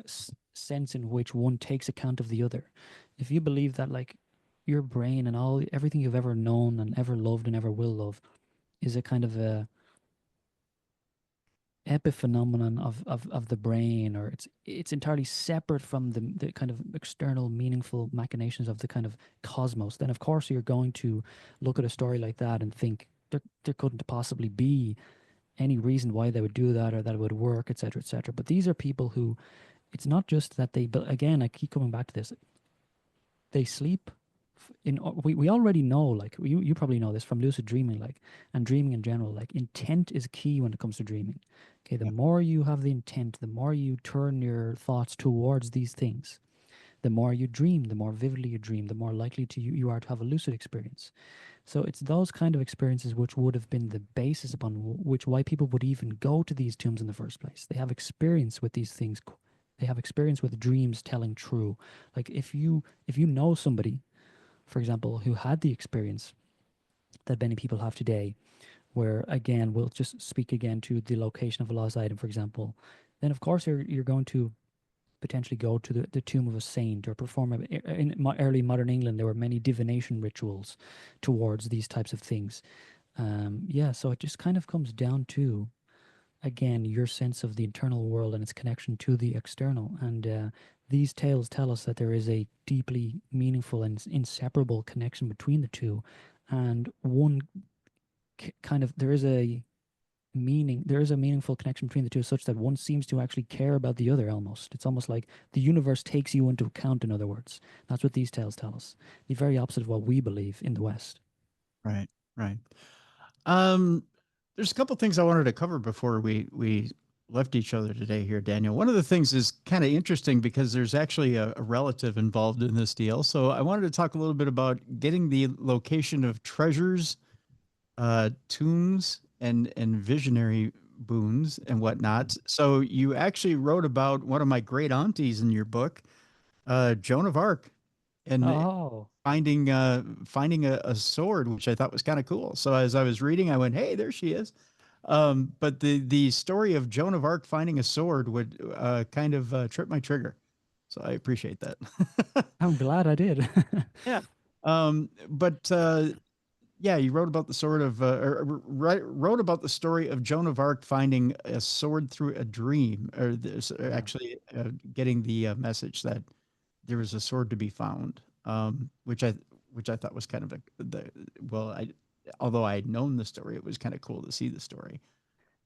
sense in which one takes account of the other, if you believe that like your brain and all everything you've ever known and ever loved and ever will love is a kind of a epiphenomenon of the brain, or it's entirely separate from the kind of external meaningful machinations of the kind of cosmos, then of course you're going to look at a story like that and think there couldn't possibly be any reason why they would do that or that it would work, etc., etc. But these are people who, it's not just that they, but again, I keep coming back to this, they sleep we already know, like you probably know this from lucid dreaming, like, and dreaming in general, like intent is key when it comes to dreaming. Okay, the Yeah. more you have the intent, the more you turn your thoughts towards these things, the more you dream, the more vividly you dream, the more likely you are to have a lucid experience. So it's those kind of experiences which would have been the basis upon which why people would even go to these tombs in the first place. They have experience with these things. They have experience with dreams telling true. Like if you know somebody, for example, who had the experience that many people have today, where again, we'll just speak again to the location of a lost item, for example, then of course you're going to potentially go to the tomb of a saint or perform in early modern England. There were many divination rituals towards these types of things. Yeah, so it just kind of comes down to again your sense of the internal world and its connection to the external. And these tales tell us that there is a deeply meaningful and inseparable connection between the two, and one kind of there is a meaningful connection between the two, such that one seems to actually care about the other. Almost, it's almost like the universe takes you into account. In other words, that's what these tales tell us. The very opposite of what we believe in the West. Right, right. Um, there's a couple things I wanted to cover before we left each other today here, Daniel. One of the things is kind of interesting because there's actually a relative involved in this deal. So I wanted to talk a little bit about getting the location of treasures, tombs, and visionary boons and whatnot. So you actually wrote about one of my great aunties in your book, Joan of Arc, and Oh, finding a sword, which I thought was kind of cool. So as I was reading, I went, "Hey, there she is." But the story of Joan of Arc finding a sword would kind of trip my trigger. So I appreciate that. I'm glad I did. Yeah. But yeah, you wrote about the sword of, wrote about the story of Joan of Arc finding a sword through a dream, or this, Yeah. actually getting the message that there was a sword to be found, which I thought was kind of well, although I had known the story, it was kind of cool to see the story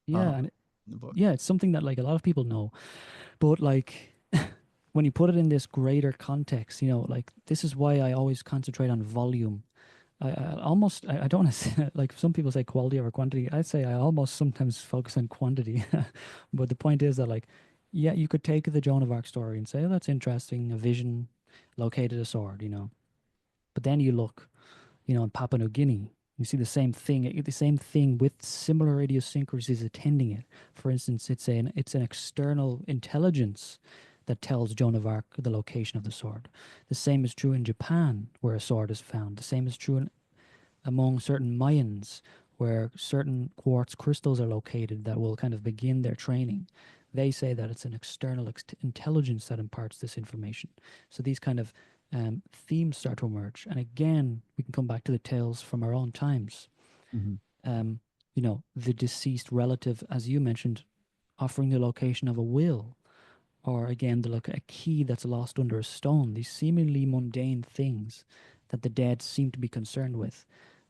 Yeah, and in the book. yeah, it's something that like a lot of people know, but like when you put it in this greater context, like this is why I always concentrate on volume. I don't want to say, like some people say quality over quantity. I'd say I almost sometimes focus on quantity. But the point is that like, yeah, you could take the Joan of Arc story and say, oh, that's interesting. A vision located a sword. But then you look, in Papua New Guinea, you see the same thing with similar idiosyncrasies attending it. For instance, it's an external intelligence that tells Joan of Arc the location of the sword. The same is true in Japan, where a sword is found. The same is true among certain Mayans, where certain quartz crystals are located that will kind of begin their training. They say that it's an external intelligence that imparts this information. So these kind of themes start to emerge. And again, we can come back to the tales from our own times. Mm-hmm. Um, the deceased relative, as you mentioned, offering the location of a will, or again, a key that's lost under a stone. These seemingly mundane things that the dead seem to be concerned with.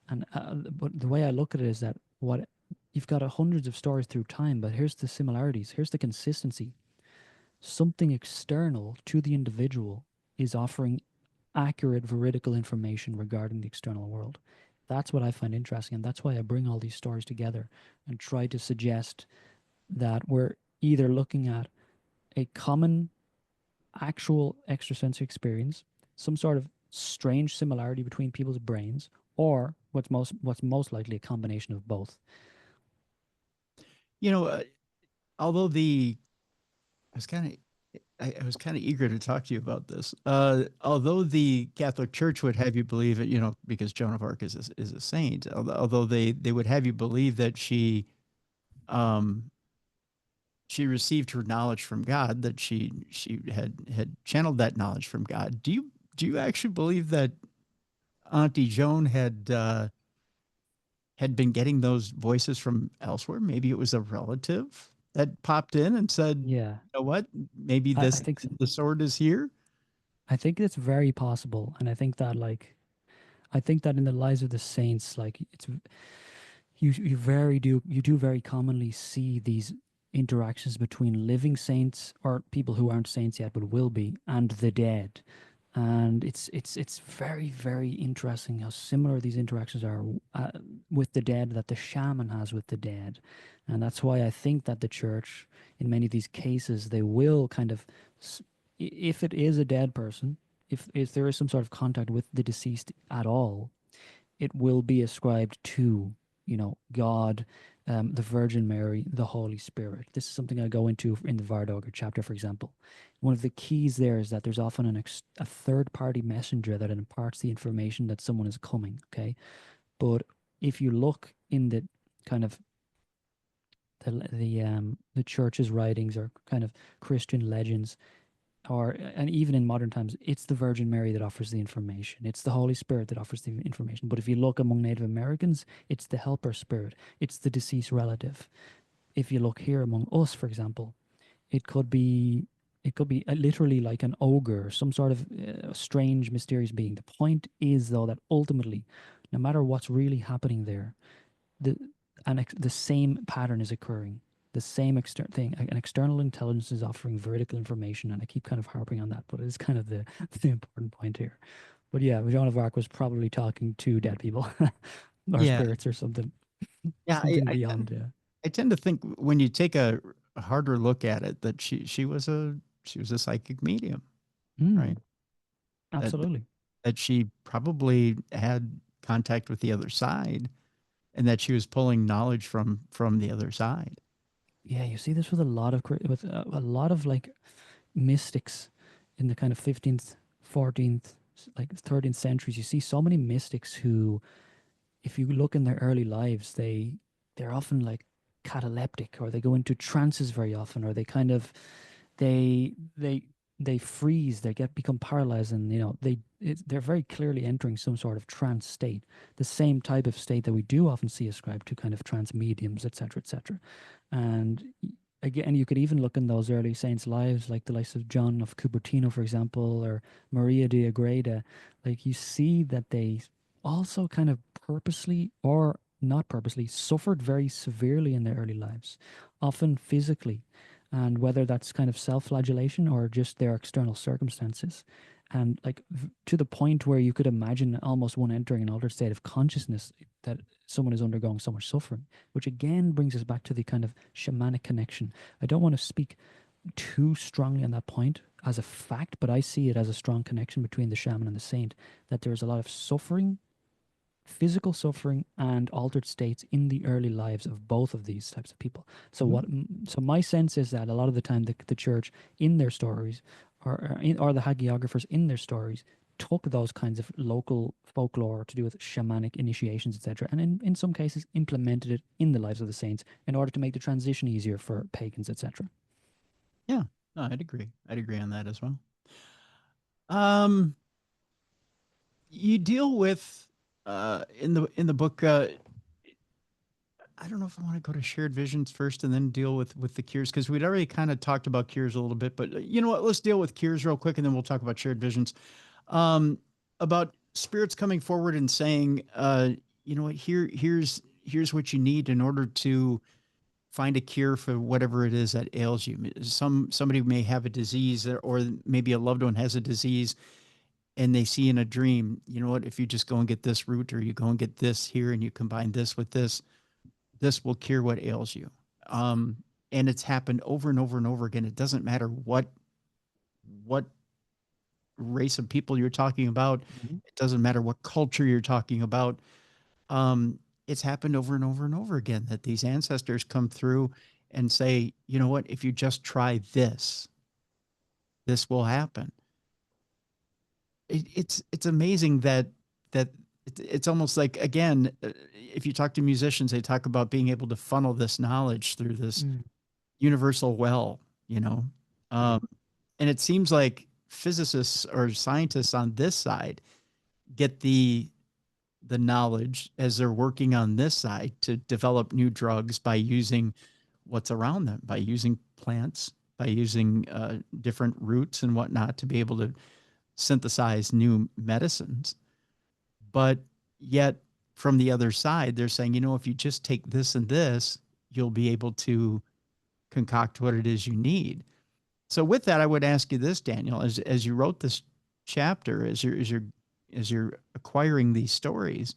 And but the way I look at it is that what you've got hundreds of stories through time, but here's the similarities. Here's the consistency. Something external to the individual is offering accurate, veridical information regarding the external world. That's what I find interesting, and that's why I bring all these stories together and try to suggest that we're either looking at a common, actual extrasensory experience, some sort of strange similarity between people's brains, or what's most likely a combination of both. You know, although the I was kind of I was kind of eager to talk to you about this. Although the Catholic Church would have you believe it, because Joan of Arc is a saint. Although they would have you believe that um, she received her knowledge from God, that she had channeled that knowledge from God. Do you actually believe that Auntie Joan had been getting those voices from elsewhere? Maybe it was a relative that popped in and said, Yeah, "You know what? Maybe I this think so. the sword is here." I think it's very possible, and I think that in the lives of the saints, like you do very commonly see these interactions between living saints or people who aren't saints yet but will be, and the dead. And it's very, very interesting how similar these interactions are with the dead that the shaman has with the dead. And that's why I think that the church, in many of these cases, they will kind of, if it is a dead person, if there is some sort of contact with the deceased at all, it will be ascribed to, God, the Virgin Mary, the Holy Spirit. This is something I go into in the Vardogr chapter, for example. One of the keys there is that there's often a third party messenger that imparts the information that someone is coming, okay? But if you look in the kind of the church's writings or kind of Christian legends, and even in modern times, it's the Virgin Mary that offers the information. It's the Holy Spirit that offers the information. But if you look among Native Americans, it's the helper spirit. It's the deceased relative. If you look here among us, for example, it could be literally like an ogre, some sort of strange, mysterious being. The point is, though, that ultimately, no matter what's really happening there, the the same pattern is occurring. The same thing. An external intelligence is offering vertical information, and I keep kind of harping on that, but it's kind of the the important point here. But yeah, Joan of Arc was probably talking to dead people or Yeah, spirits or something, yeah. something beyond. I tend to think when you take a harder look at it that she was a psychic medium, right? That Absolutely. that she probably had contact with the other side, and that she was pulling knowledge from the other side. Yeah, you see this with a lot of a lot of like mystics in the kind of 15th, 14th, like 13th centuries. You see so many mystics who, if you look in their early lives, they're often like cataleptic, or they go into trances very often, or they kind of they they they freeze, they become paralyzed, and they're very clearly entering some sort of trance state, the same type of state that we do often see ascribed to kind of trance mediums, etc., etc. And again, you could even look in those early saints' lives, like the likes of John of Cupertino, for example, or Maria de Agreda. Like, you see that they also kind of purposely or not purposely suffered very severely in their early lives, often physically, and whether that's kind of self-flagellation or just their external circumstances. And like to the point where you could imagine almost one entering an altered state of consciousness, that someone is undergoing so much suffering, which again brings us back to the kind of shamanic connection. I don't want to speak too strongly on that point as a fact, but I see it as a strong connection between the shaman and the saint, that there's a lot of suffering, physical suffering, and altered states in the early lives of both of these types of people. So Mhm. so my sense is that a lot of the time the church in their stories, or the hagiographers in their stories, took those kinds of local folklore to do with shamanic initiations, etc., and in some cases implemented it in the lives of the saints in order to make the transition easier for pagans, etc. Yeah, no, I'd agree. I'd agree on that as well. Um, you deal with in the book. I don't know if I want to go to shared visions first and then deal with the cures, because we'd already kind of talked about cures a little bit. But you know what? Let's deal with cures real quick, and then we'll talk about shared visions. About spirits coming forward and saying, you know what? Here's what you need in order to find a cure for whatever it is that ails you. Somebody may have a disease, or maybe a loved one has a disease, and they see in a dream, you know what, if you just go and get this root, or you go and get this here and you combine this with this will cure what ails you. Um, and it's happened over and over and over again. It doesn't matter what race of people you're talking about. Mhm. It doesn't matter what culture you're talking about. Um, it's happened over and over and over again that these ancestors come through and say, you know what, if you just try this, this will happen. It's amazing that it's almost like, again, if you talk to musicians, they talk about being able to funnel this knowledge through this Mm. universal well, you know. um, and it seems like physicists or scientists on this side get the knowledge as they're working on this side to develop new drugs by using what's around them, by using plants, by using different roots and whatnot to be able to synthesize new medicines. But yet, from the other side, they're saying, you know, if you just take this and this, you'll be able to concoct what it is you need. So, with that, I would ask you this, Daniel, as you wrote this chapter, as you're acquiring these stories,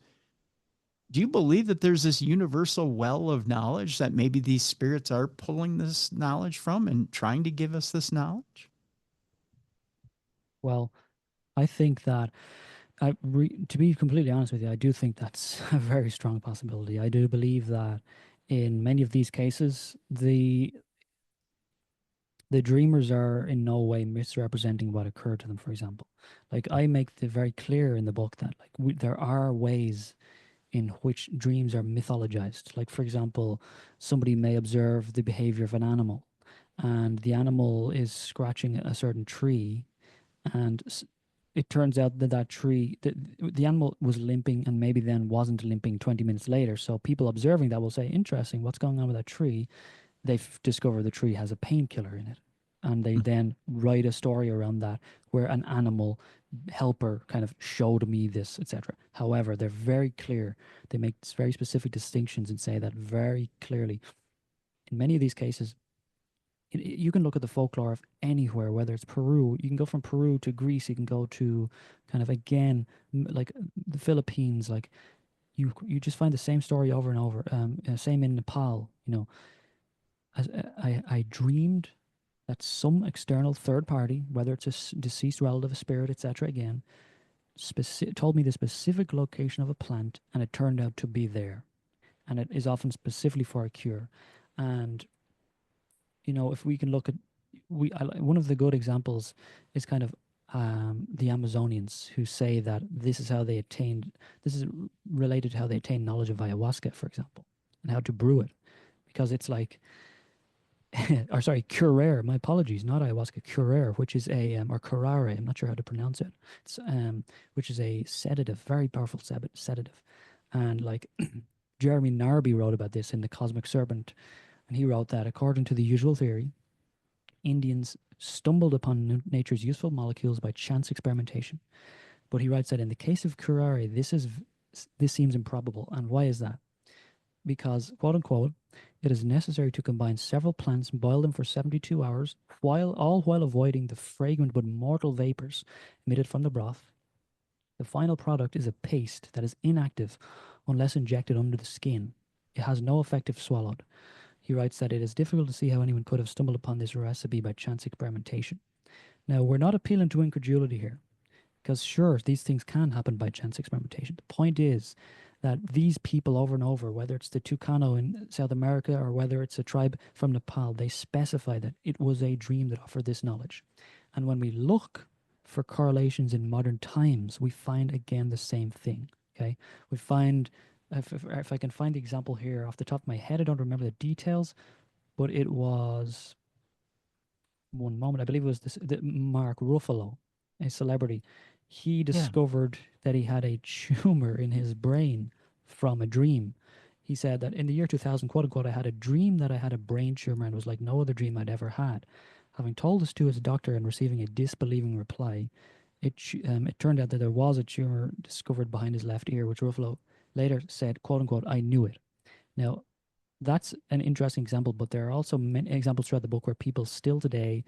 do you believe that there's this universal well of knowledge that maybe these spirits are pulling this knowledge from and trying to give us this knowledge? Well, I think that to be completely honest with you, I do think that's a very strong possibility. I do believe that in many of these cases, the dreamers are in no way misrepresenting what occurred to them. For example, like I make it very clear in the book that like there are ways in which dreams are mythologized. Like for example, somebody may observe the behavior of an animal, and the animal is scratching a certain tree, and it turns out that that tree, the animal was limping and maybe then wasn't limping 20 minutes later. So people observing that will say, interesting, what's going on with that tree? They've discovered the tree has a painkiller in it. And they then write a story around that where an animal helper kind of showed me this, etc. However, they're very clear. They make very specific distinctions and say that very clearly. In many of these cases, you can look at the folklore of anywhere, whether it's Peru, you can go from Peru to Greece, you can go to kind of again, like the Philippines, like you just find the same story over and over. Same in Nepal, you know, I dreamed that some external third party, whether it's a deceased relative, a spirit, etc., again, told me the specific location of a plant, and it turned out to be there, and it is often specifically for a cure. And you know, if we can look at one of the good examples is kind of the Amazonians, who say that this is how they attained. This is related to how they attained knowledge of ayahuasca, for example, and how to brew it, because it's like or sorry, curare. My apologies, not ayahuasca, curare, which is a or curare. I'm not sure how to pronounce it. It's which is a sedative, very powerful sedative, and like Jeremy Narby wrote about this in The Cosmic Serpent, and he wrote that according to the usual theory, Indians stumbled upon nature's useful molecules by chance experimentation. But he writes that in the case of curare, this seems improbable, and why is that? Because, quote unquote, it is necessary to combine several plants and boil them for 72 hours, all while avoiding the fragrant but mortal vapors emitted from the broth. The final product is a paste that is inactive unless injected under the skin. It has no effect if swallowed. He writes that it is difficult to see how anyone could have stumbled upon this recipe by chance experimentation. Now, we're not appealing to incredulity here, because sure, these things can happen by chance experimentation. The point is that these people over and over, whether it's the Tucano in South America or whether it's a tribe from Nepal, they specify that it was a dream that offered this knowledge. And when we look for correlations in modern times, we find again the same thing. Okay, we find, if I can find the example here off the top of my head, I don't remember the details, but it was one moment. I believe it was the Mark Ruffalo, a celebrity. He Yeah. discovered that he had a tumor in his brain from a dream. He said that in the year 2000, quote unquote, I had a dream that I had a brain tumor and it was like no other dream I'd ever had. Having told this to his doctor and receiving a disbelieving reply, it turned out that there was a tumor discovered behind his left ear, which Ruffalo later said, quote unquote, I knew it. Now, that's an interesting example, but there are also many examples throughout the book where people still today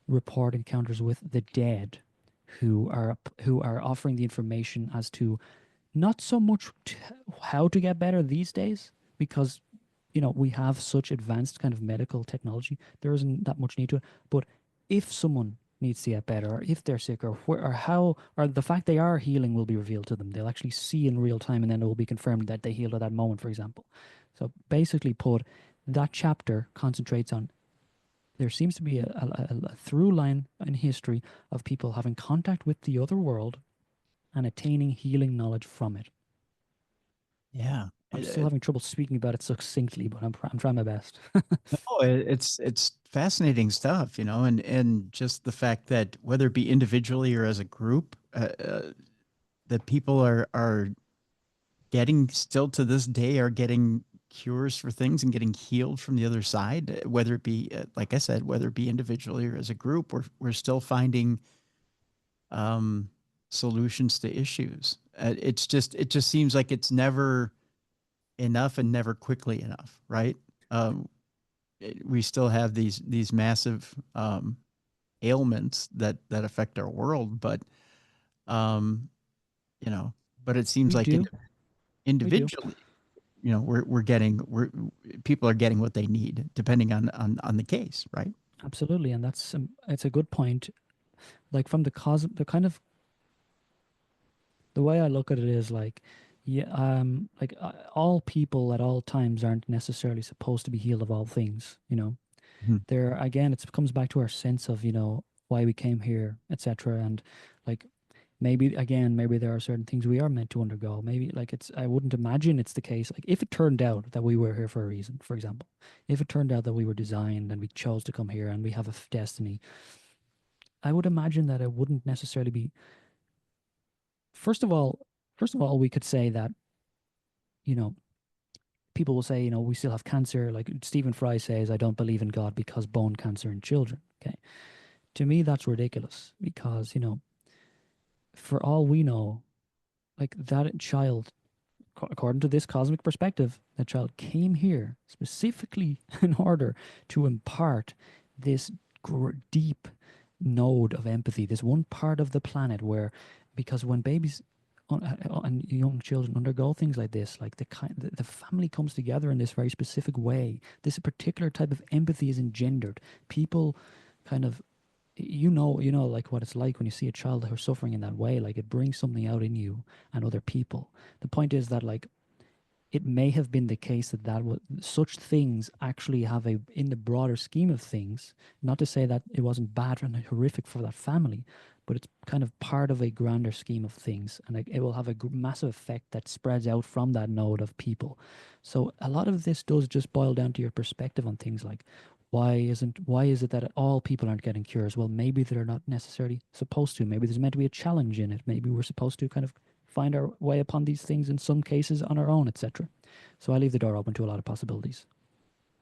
report encounters with the dead who are offering the information as to not so much how to get better these days, because we have such advanced kind of medical technology, there isn't that much need to it, but if someone needs to get better, or if they're sick, or where, or how, or the fact they are healing will be revealed to them. They'll actually see in real time, and then it will be confirmed that they healed at that moment, for example. So basically put, that chapter concentrates on, there seems to be a through line in history of people having contact with the other world and attaining healing knowledge from it. Yeah. I'm still having trouble speaking about it succinctly, but I'm trying my best. No, it's fascinating stuff, and just the fact that whether it be individually or as a group, that people are getting still to this day are getting cures for things and getting healed from the other side, whether it be, like I said, whether it be individually or as a group, we're still finding um, solutions to issues. It just seems like it's never enough and never quickly enough, right? Um, we still have these massive ailments that affect our world, but um, you know, but it seems we like do, we do. individually, we're people are getting what they need depending on the case, right? Absolutely, and that's it's a good point. Like from the kind of the way I look at it is like, yeah, like all people at all times aren't necessarily supposed to be healed of all things. Mhm. There again, it comes back to our sense of why we came here, etc. And like maybe there are certain things we are meant to undergo. Maybe like I wouldn't imagine it's the case. Like if it turned out that we were here for a reason, for example, if it turned out that we were designed and we chose to come here and we have a destiny, I would imagine that it wouldn't necessarily be. First of all, we could say that you know people will say we still have cancer. Like Stephen Fry says, I don't believe in God because bone cancer in children. Okay, to me that's ridiculous because for all we know, like that child, according to this cosmic perspective, that child came here specifically in order to impart this deep node of empathy, this one part of the planet where, because when babies and young children undergo things like this, like the family comes together in this very specific way. This particular type of empathy is engendered. People kind of like what it's like when you see a child who's suffering in that way. Like it brings something out in you and other people. The point is that like it may have been the case that was such things actually have a, in the broader scheme of things, not to say that it wasn't bad and horrific for that family, but it's kind of part of a grander scheme of things, and it will have a massive effect that spreads out from that node of people. So a lot of this does just boil down to your perspective on things like why is it that all people aren't getting cures? Well, maybe they're not necessarily supposed to. Maybe there's meant to be a challenge in it. Maybe we're supposed to kind of find our way upon these things in some cases on our own, etc. So I leave the door open to a lot of possibilities.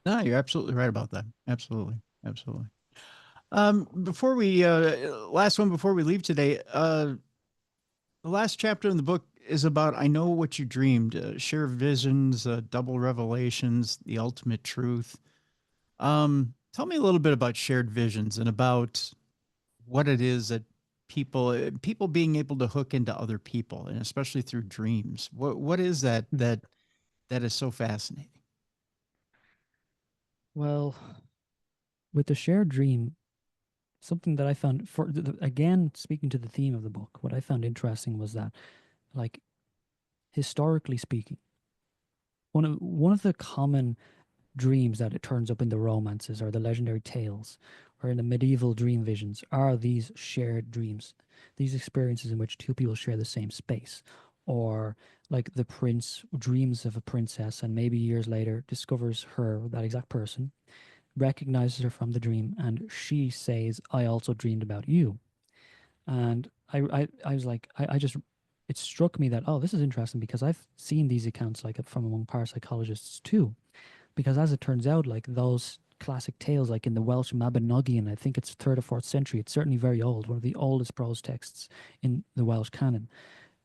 No, you're absolutely right about that. Absolutely, absolutely. Before we last one before we leave today, the last chapter in the book is about I know what you dreamed, share visions, double revelations, the ultimate truth. Tell me a little bit about shared visions and about what it is that people being able to hook into other people, and especially through dreams. What is that Hmm. that is so fascinating? Well, with the shared dream, something that I found for again speaking to the theme of the book, what I found interesting was that, like historically speaking, one of the common dreams that it turns up in the romances or the legendary tales or in the medieval dream visions are these shared dreams, these experiences in which two people share the same space. Or like the prince dreams of a princess and maybe years later discovers her, that exact person, recognizes her from the dream, and she says, I also dreamed about you. And I was like, I just, it struck me that, oh, this is interesting because I've seen these accounts like from among parapsychologists too. Because as it turns out, like those classic tales, like in the Welsh Mabinogion, I think it's third or fourth century, it's certainly very old, one of the oldest prose texts in the Welsh canon.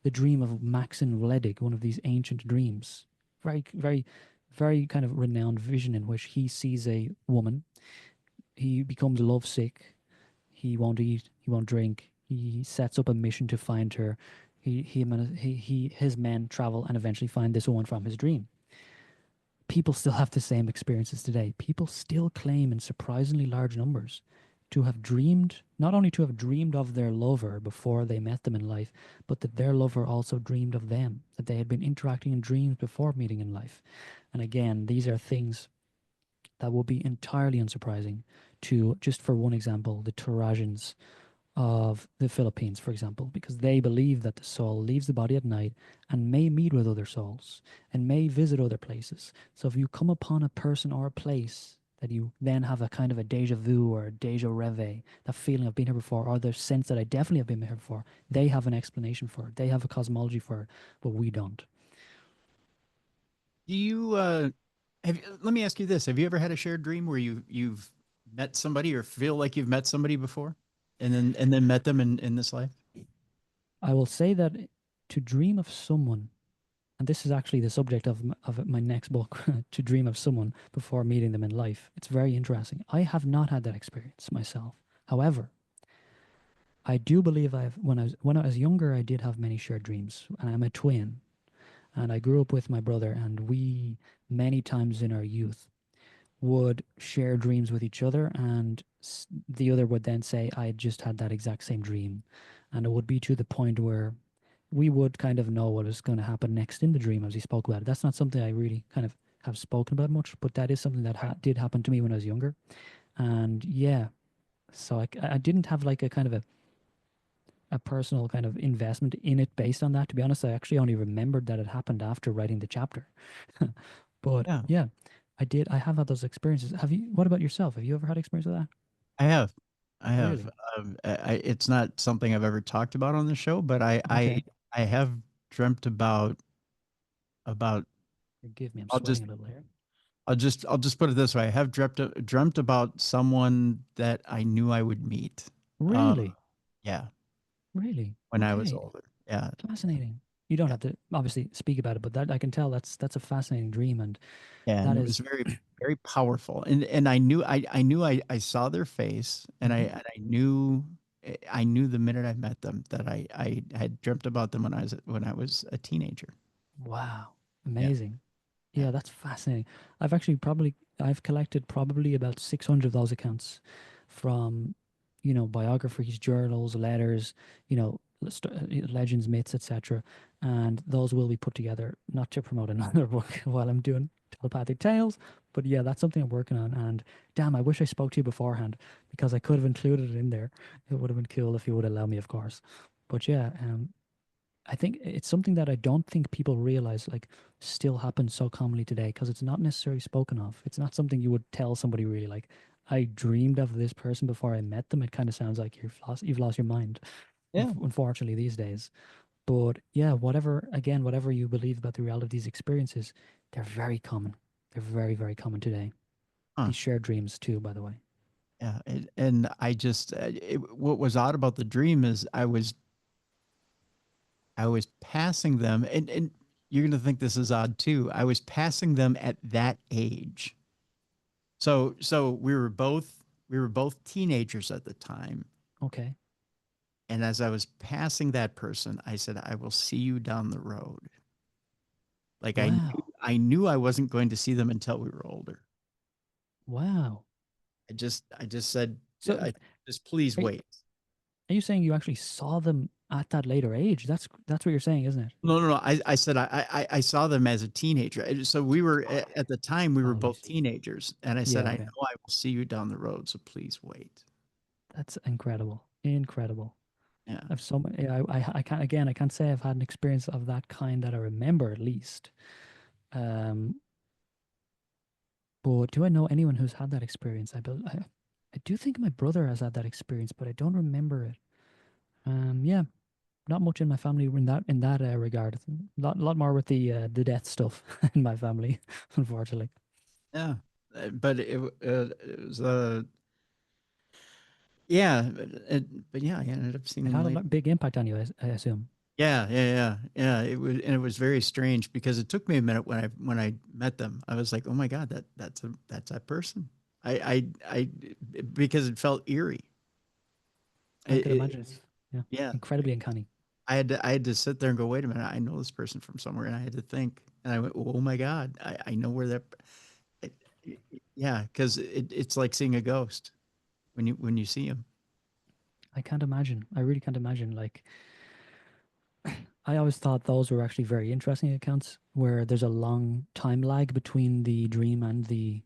The dream of Maxen Wledig, one of these ancient dreams, very kind of renowned vision in which he sees a woman, he becomes lovesick, he won't eat, he won't drink. He sets up a mission to find her. His men travel and eventually find this woman from his dream. People still have the same experiences today. People still claim in surprisingly large numbers to have dreamed, not only to have dreamed of their lover before they met them in life, but that their lover also dreamed of them, that they had been interacting in dreams before meeting in life. And again, these are things that will be entirely unsurprising to, just for one example, the Tarajans of the Philippines, for example, because they believe that the soul leaves the body at night and may meet with other souls and may visit other places. So if you come upon a person or a place that you then have a kind of a deja vu or a deja reve, that feeling of being here before, or the sense that I definitely have been here before, they have an explanation for it. They have a cosmology for it, but we don't. Do you let me ask you this. Have you ever had a shared dream where you've met somebody or feel like you've met somebody before and then met them in this life? I will say that to dream of someone, and this is actually the subject of my next book, to dream of someone before meeting them in life. It's very interesting. I have not had that experience myself. However, I do believe I've when I was younger, I did have many shared dreams, and I'm a twin, and I grew up with my brother, and we many times in our youth would share dreams with each other, and the other would then say, I just had that exact same dream. And it would be to the point where we would kind of know what was going to happen next in the dream as he spoke about it. That's not something I really kind of have spoken about much, but that is something that did happen to me when I was younger. And yeah, so I didn't have like a kind of a personal kind of investment in it based on that. To be honest, I actually only remembered that it happened after writing the chapter. But Yeah, yeah, I did. I have had those experiences. Have you? What about yourself? Have you ever had experience with that? I have. I have. Really? It's not something I've ever talked about on the show, but Okay. I have dreamt about Forgive me. I'm I'll just sweating a little here. I'll just put it this way. I have dreamt about someone that I knew I would meet. Um, Really? yeah, Really? when I was Okay. older. Yeah, Fascinating. You don't yeah, have to obviously speak about it, but that I can tell that's a fascinating dream, and yeah. And that it was is. very powerful. And I knew I saw their face, and Mhm. I knew the minute I met them that I had dreamt about them when I was a teenager. Wow. Yeah, Amazing. yeah. Yeah, that's fascinating. I've collected probably about 600 of those accounts from, biographies, journals, letters, you know, legends, myths, etc. And those will be put together, not to promote another book while I'm doing telepathic tales, but yeah, that's something I'm working on. And damn, I wish I spoke to you beforehand because I could have included it in there. It would have been cool if you would allow me, of course. But yeah, I think it's something that I don't think people realize, like, still happens so commonly today because it's not necessarily spoken of. It's not something you would tell somebody really. Like, I dreamed of this person before I met them. It kind of sounds like you've lost your mind, Yeah. unfortunately, these days. But yeah, whatever you believe about the reality of these experiences, they're very common. They're very, very common today. Huh. These shared dreams too, by the way. Yeah. And I just what was odd about the dream is I was passing them, and you're gonna think this is odd too. I was passing them at that age. So we were both teenagers at the time. Okay. And as I was passing that person, I said, I will see you down the road. Like Wow. I knew I wasn't going to see them until we were older. Wow. I just said, So, just please are, wait. are you saying you actually saw them at that later age? That's what you're saying, isn't it? No. I said I saw them as a teenager. So we were at the time we were Oh, I both see. teenagers, and I said Yeah, I okay. know I will see you down the road, so please wait. That's incredible. Incredible. Yeah. I've so many, I can't, again, I can't say I've had an experience of that kind that I remember at least. Um, but do I know anyone who's had that experience? I do think my brother has had that experience, but I don't remember it. Yeah, not much in my family in that regard. Lot more with the death stuff in my family, unfortunately. Yeah, but it was yeah, but yeah, I ended up seeing It him had a later. big impact on you, I assume. Yeah. It was very strange because it took me a minute when I met them. I was like, oh my god, that's that person. I because it felt eerie. I could It, imagine it's yeah, yeah, incredibly uncanny. I had to sit there and go, wait a minute, I know this person from somewhere, and I had to think, and I went, oh my god, I know where that. it- yeah, because it's like seeing a ghost when you see him. I can't imagine. I really can't imagine. Like, I always thought those were actually very interesting accounts where there's a long time lag between the dream and the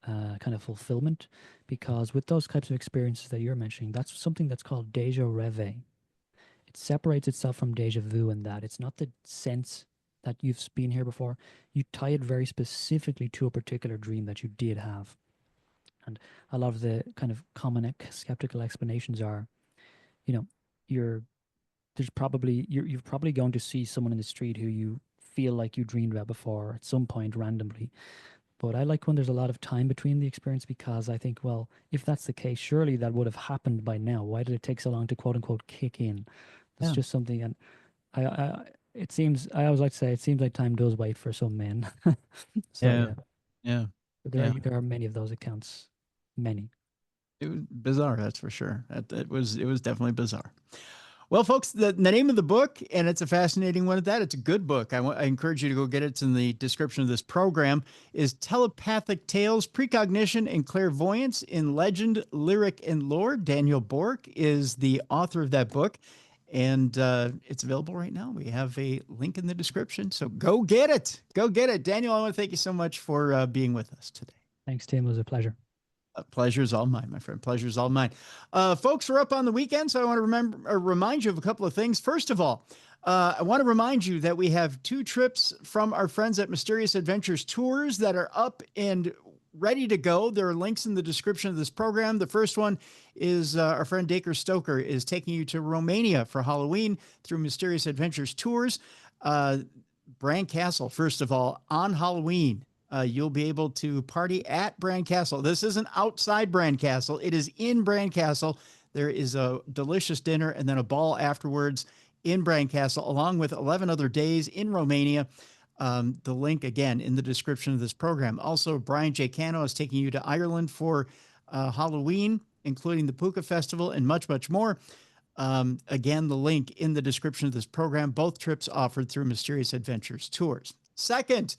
kind of fulfillment. Because with those types of experiences that you're mentioning, that's something that's called deja reve. It separates itself from deja vu in that it's not the sense that you've been here before. You tie it very specifically to a particular dream that you did have. And a lot of the kind of common skeptical explanations are, you know, you're there's probably you're probably going to see someone in the street who you feel like you dreamed about before at some point randomly. But I like when there's a lot of time between the experience because I think, well, if that's the case, surely that would have happened by now. Why did it take so long to quote unquote kick in? That's Yeah, just something. And I it seems I always like to say it seems like time does wait for some men. So yeah, yeah, yeah, but yeah. there are many of those accounts, many. It was bizarre, that's for sure. It was definitely bizarre. Well, folks, the name of the book, and it's a fascinating one at that. It's a good book. I encourage you to go get it. It's in the description of this program. Is Telepathic Tales, Precognition, and Clairvoyance in Legend, Lyric, and Lore. Daniel Bourke is the author of that book, and it's available right now. We have a link in the description, so go get it. Go get it, Daniel. I want to thank you so much for being with us today. Thanks, Tim. It was a pleasure. Pleasure's all mine, my friend. Pleasure's all mine. Folks, we're up on the weekend, so I want to remind you of a couple of things. First of all, I want to remind you that we have 2 trips from our friends at Mysterious Adventures Tours that are up and ready to go. There are links in the description of this program. The first one is our friend Dacre Stoker is taking you to Romania for Halloween through Mysterious Adventures Tours. Bran Castle, first of all, on Halloween. You'll be able to party at Bran Castle. This isn't outside Bran Castle. It is in Bran Castle. There is a delicious dinner and then a ball afterwards in Bran Castle, along with 11 other days in Romania. The link, again, in the description of this program. Also, Brian J. Cano is taking you to Ireland for Halloween, including the Puka Festival and much, much more. Again, the link in the description of this program. Both trips offered through Mysterious Adventures Tours. Second,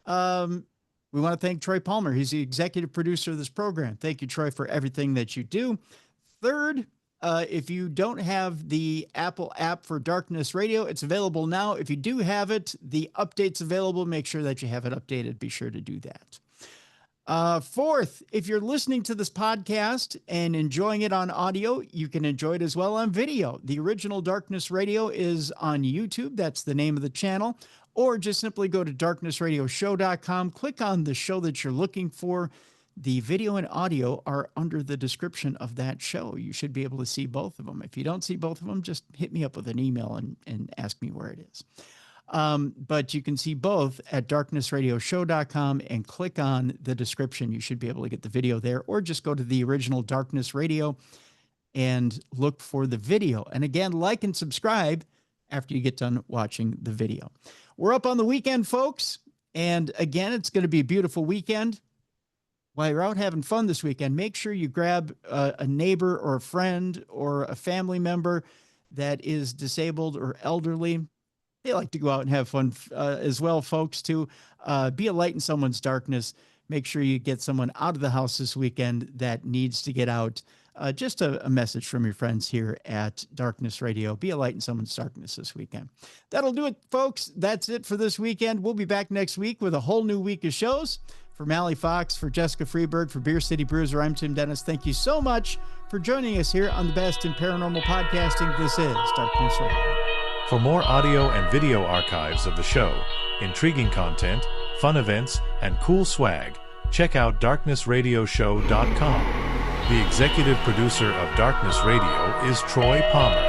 we want to thank Troy Palmer. He's the executive producer of this program. Thank you, Troy, for everything that you do. Third, if you don't have the Apple app for Darkness Radio, it's available now. If you do have it, the update's available. Make sure that you have it updated. Be sure to do that. Fourth, if you're listening to this podcast and enjoying it on audio, you can enjoy it as well on video. The original Darkness Radio is on YouTube. That's the name of the channel. Or just simply go to darknessradioshow.com, click on the show that you're looking for. The video and audio are under the description of that show. You should be able to see both of them. If you don't see both of them, just hit me up with an email and ask me where it is. But you can see both at darknessradioshow.com and click on the description. You should be able to get the video there, or just go to the original Darkness Radio and look for the video. And again, like and subscribe after you get done watching the video. We're up on the weekend, folks. And again, it's going to be a beautiful weekend. While you're out having fun this weekend, make sure you grab a neighbor or a friend or a family member that is disabled or elderly. They like to go out and have fun as well, folks, too. Be a light in someone's darkness. Make sure you get someone out of the house this weekend that needs to get out. Just a message from your friends here at Darkness Radio. Be a light in someone's darkness this weekend. That'll do it, folks. That's it for this weekend. We'll be back next week with a whole new week of shows. For Mally Fox, for Jessica Freeberg, for Beer City Bruiser, I'm Tim Dennis. Thank you so much for joining us here on the best in paranormal podcasting. This is Darkness Radio. For more audio and video archives of the show, intriguing content, fun events, and cool swag, check out darknessradioshow.com. The executive producer of Darkness Radio is Troy Palmer.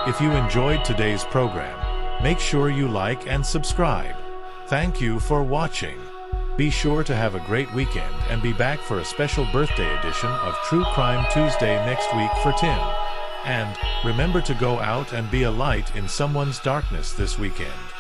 If you enjoyed today's program, make sure you like and subscribe. Thank you for watching. Be sure to have a great weekend and be back for a special birthday edition of True Crime Tuesday next week for Tim. And remember to go out and be a light in someone's darkness this weekend.